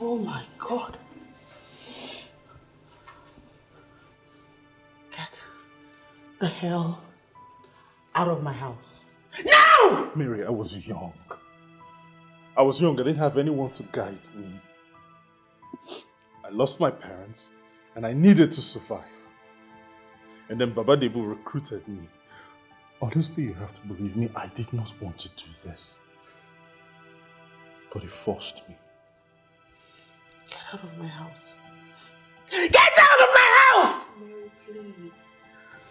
Oh my God. Get the hell out of my house. No! Mary, I was young. I was young. I didn't have anyone to guide me. I lost my parents and I needed to survive. And then Baba Debu recruited me. Honestly, you have to believe me, I did not want to do this. But he forced me. Get out of my house. Get out of my house! Mary, please.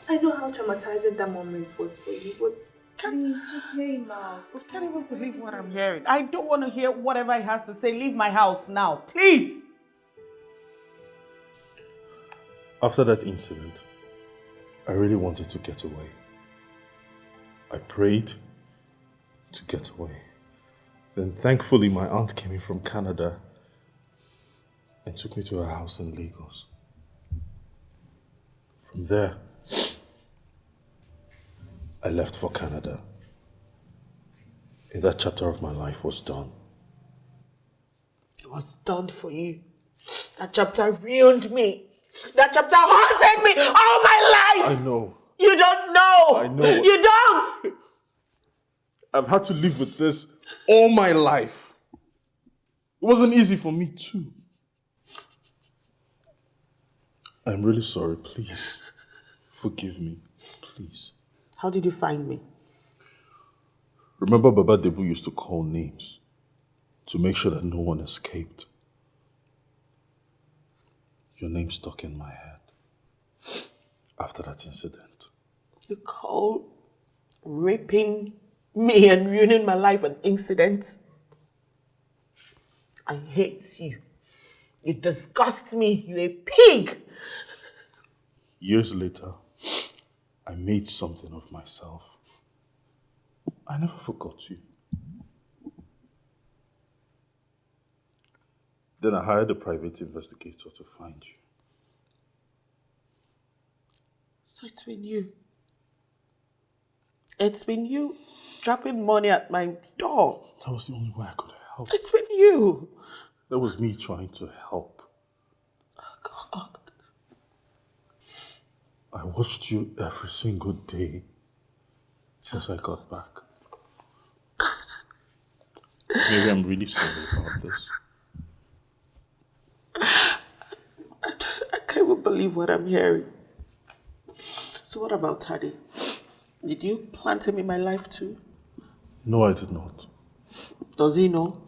I know how traumatizing that moment was for you, but please, just hear him out. I can't even believe what I'm hearing. I don't want to hear whatever he has to say. Leave my house now, please. After that incident, I really wanted to get away. I prayed to get away. Then thankfully my aunt came in from Canada and took me to her house in Lagos. From there, I left for Canada. And that chapter of my life was done. It was done for you. That chapter ruined me. That chapter haunted me all my life. I know. You don't know. I know. You don't. I've had to live with this all my life. It wasn't easy for me too. I'm really sorry. Please, forgive me. Please. How did you find me? Remember Baba Debu used to call names to make sure that no one escaped. Your name stuck in my head after that incident. You call raping me and ruining my life an incident? I hate you. You disgust me. You're a pig. Years later, I made something of myself. I never forgot you. Then I hired a private investigator to find you. So it's been you. It's been you dropping money at my door. That was the only way I could help. It's been you. That was me trying to help. Oh, God. I watched you every single day since I got back. Maybe I'm really sorry about this. I can't even believe what I'm hearing. So what about Tade? Did you plant him in my life too? No, I did not. Does he know?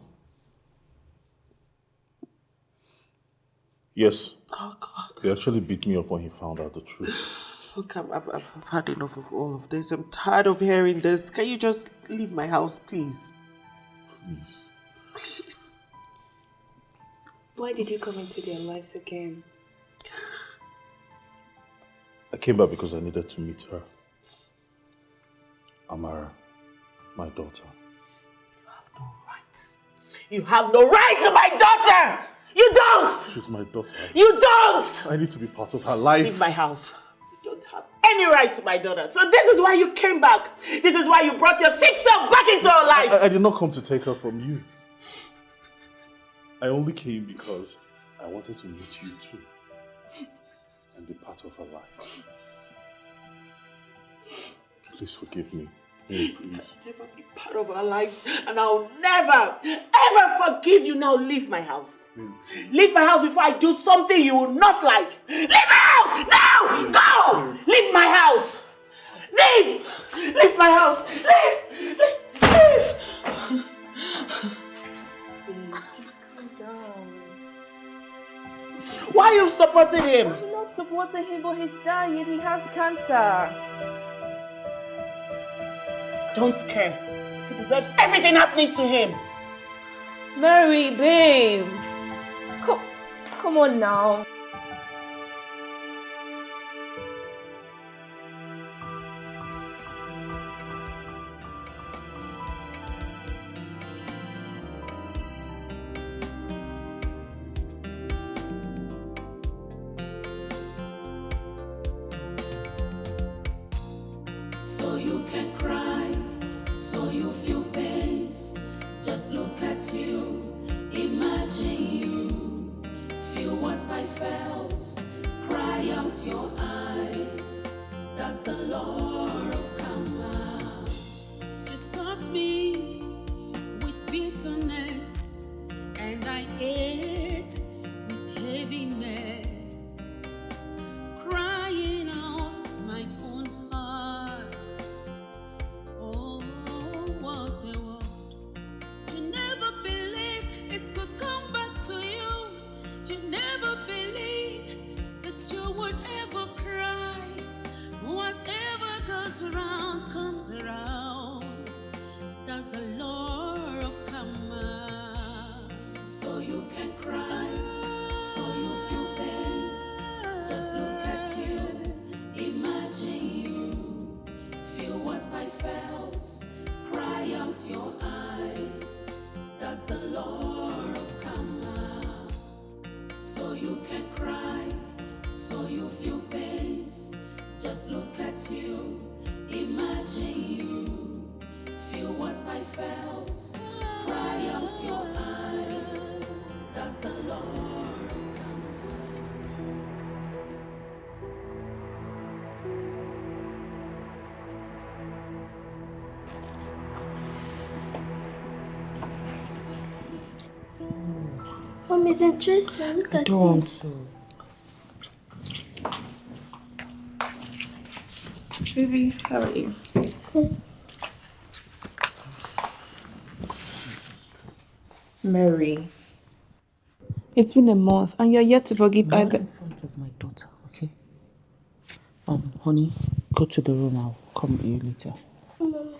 Yes. Oh, God. He actually beat me up when he found out the truth. Look, I've had enough of all of this. I'm tired of hearing this. Can you just leave my house, please? Please. Please. Why did you come into their lives again? I came back because I needed to meet her. Amara, my daughter. You have no rights. You have no right to my daughter! You don't! She's my daughter. You don't! I need to be part of her life. Leave my house. You don't have any right to my daughter. So this is why you came back. This is why you brought your sick self back into her life. I did not come to take her from you. I only came because I wanted to meet you too and be part of her life. Please forgive me. Please. Never be part of our lives, and I'll never, ever forgive you. Now leave my house. Leave my house before I do something you will not like. Leave my house! Now! Go! Leave my house! Leave! Leave my house! Leave! Leave! Just calm down. Why are you supporting him? I'm not supporting him, but he's dying. He has cancer. Don't care. He deserves everything happening to him. Mary, babe. Come on now. So you can cry, so you feel pains. Just look at you, imagine you. Feel what I felt, cry out your eyes. That's the Lord of Karma. You served me with bitterness, and I ate with heaviness, crying out my own heart. Oh, what a world. You never believed it could come back to you. You never believed that you would ever cry. Whatever goes around comes around. That's the Lord of Karma. So you can cry, so you feel pains. Just look at you, imagine you. Feel what I felt, cry out your eyes. That's the Lord of Karma. So you can cry, so you feel pains. Just look at you, imagine you. Feel what I felt, cry out your eyes. That's the Lord of Karma. Mom is interesting. Look at Don't. it. Baby, how are you? Mary, it's been a month and you're yet to forgive Not either. in front of my daughter, okay? Honey, go to the room. I'll come with you later. Mom,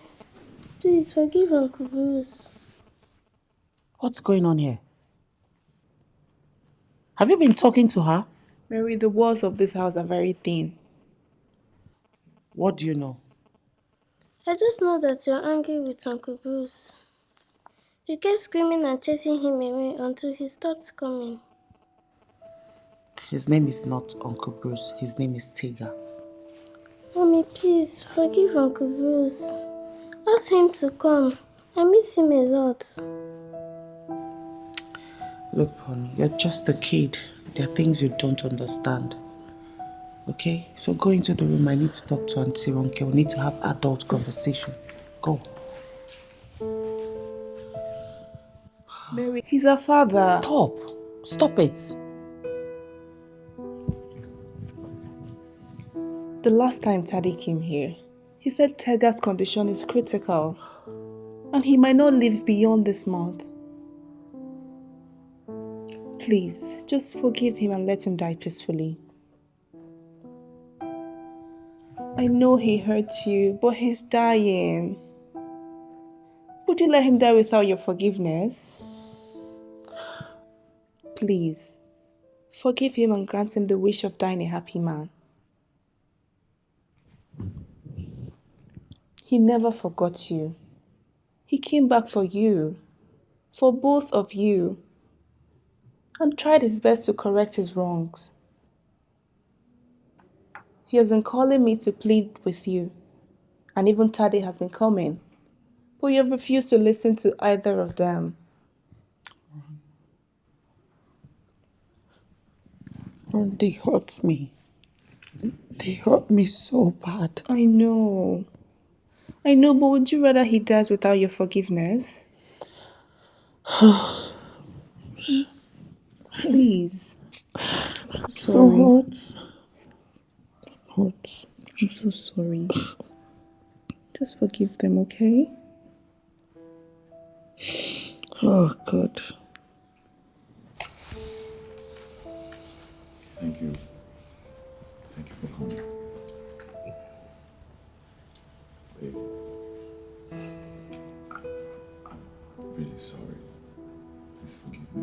please forgive Uncle Bruce. What's going on here? Have you been talking to her? Mary, the walls of this house are very thin. What do you know? I just know that you're angry with Uncle Bruce. You kept screaming and chasing him away until he stopped coming. His name is not Uncle Bruce. His name is Tiga. Mommy, please forgive Uncle Bruce. Ask him to come. I miss him a lot. Look, honey, you're just a kid. There are things you don't understand. Okay? So go into the room. I need to talk to Auntie Ronke. We need to have adult conversation. Go. Mary, he's our father. Stop. Stop it. The last time Taddy came here, he said Tega's condition is critical and he might not live beyond this month. Please, just forgive him and let him die peacefully. I know he hurt you, but he's dying. Would you let him die without your forgiveness? Please, forgive him and grant him the wish of dying a happy man. He never forgot you. He came back for you, for both of you, and tried his best to correct his wrongs. He has been calling me to plead with you, and even Tade has been coming, but you have refused to listen to either of them. And they hurt me. They hurt me so bad. I know. I know, but would you rather he dies without your forgiveness? Please. So Sorry. hurts. Hurts. I'm so sorry. Just forgive them, okay? Oh, God. Thank you. Thank you for coming. Babe, I'm really sorry. Please forgive me.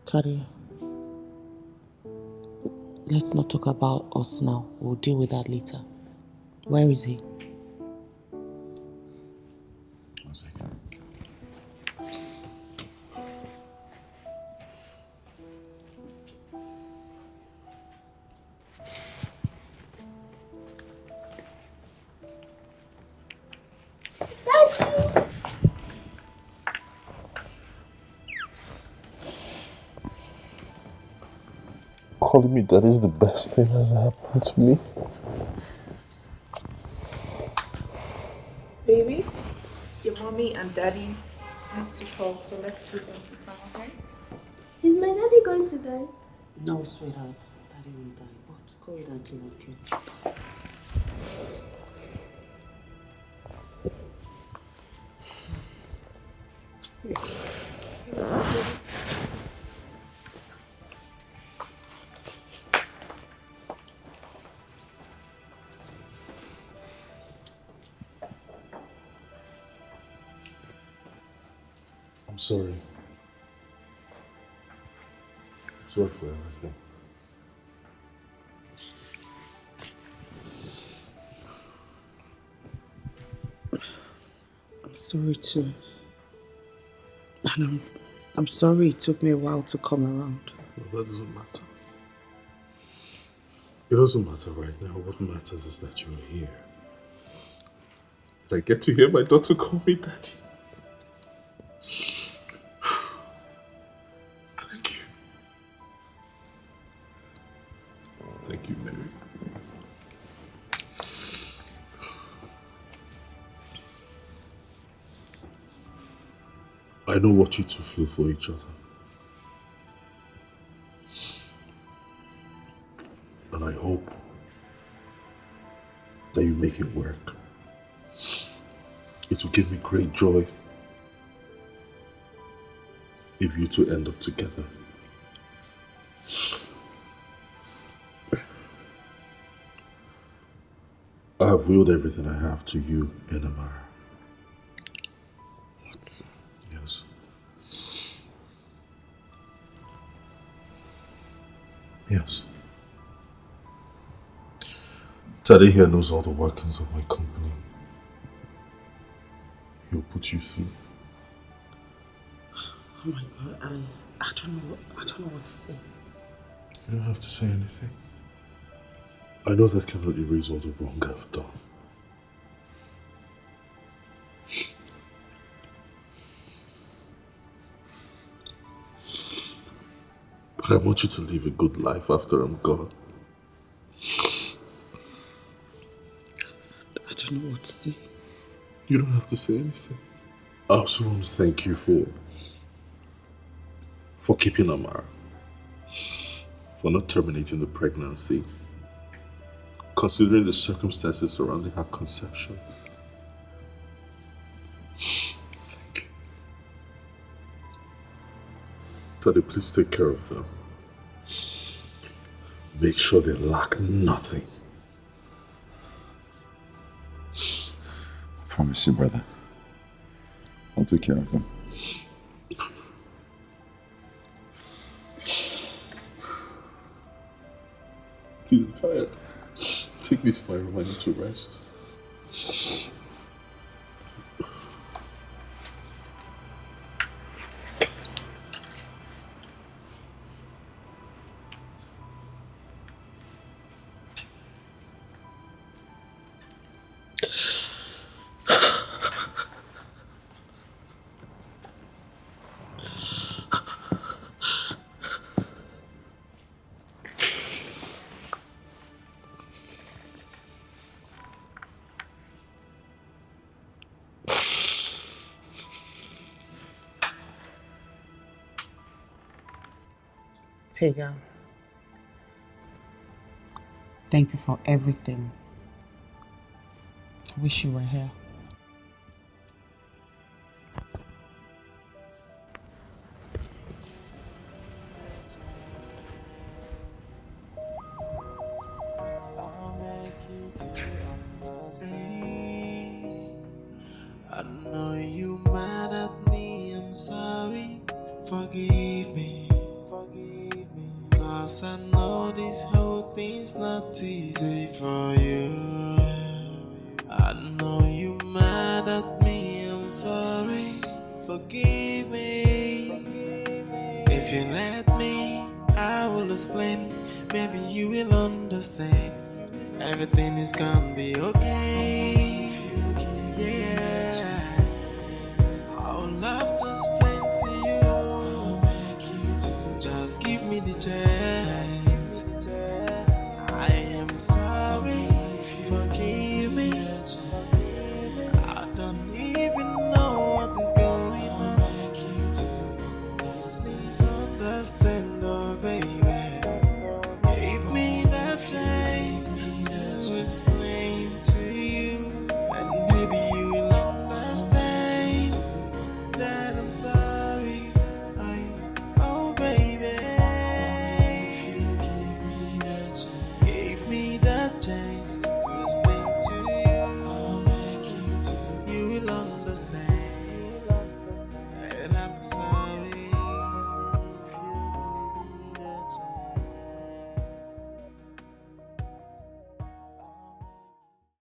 Tari, let's not talk about us now. We'll deal with that later. Where is he? 1 second. Calling me daddy is the best thing that's happened to me. Baby, your mommy and daddy needs to talk, so let's give them some time, okay? Is my daddy going to die? No, sweetheart. Daddy will die. But go ahead and clean up, okay? I'm sorry. Sorry for everything. I'm sorry too. And I'm sorry it took me a while to come around. No, that doesn't matter. It doesn't matter right now. What matters is that you're here. I get to hear my daughter call me daddy. Thank you. Thank you, Mary. I know what you two feel for each other. And I hope that you make it work. It will give me great joy if you two end up together. I have willed everything I have to you, Enamara. What? Yes. Yes. Tade here knows all the workings of my company. He'll put you through. Oh my God, I don't know what to say. You don't have to say anything. I know that cannot erase all the wrong I've done. But I want you to live a good life after I'm gone. I don't know what to say. You don't have to say anything. I also want to thank you for keeping Amara. For not terminating the pregnancy. Considering the circumstances surrounding her conception. Thank you. Tade, please take care of them. Make sure they lack nothing. I promise you, brother. I'll take care of them. Please, I'm tired. Take me to my room. I need to rest. Tega, thank you for everything. I wish you were here. I know you mad at me, I'm sorry. Forgive me. Cause I know this whole thing's not easy for you. I know you mad at me, I'm sorry. Forgive me. If you let me, I will explain. Maybe you will understand. Everything is gonna be okay. Yeah, I would love to explain to you. Just give me the chance. I am sorry, forgive me. I don't even know what is going on. Please understand.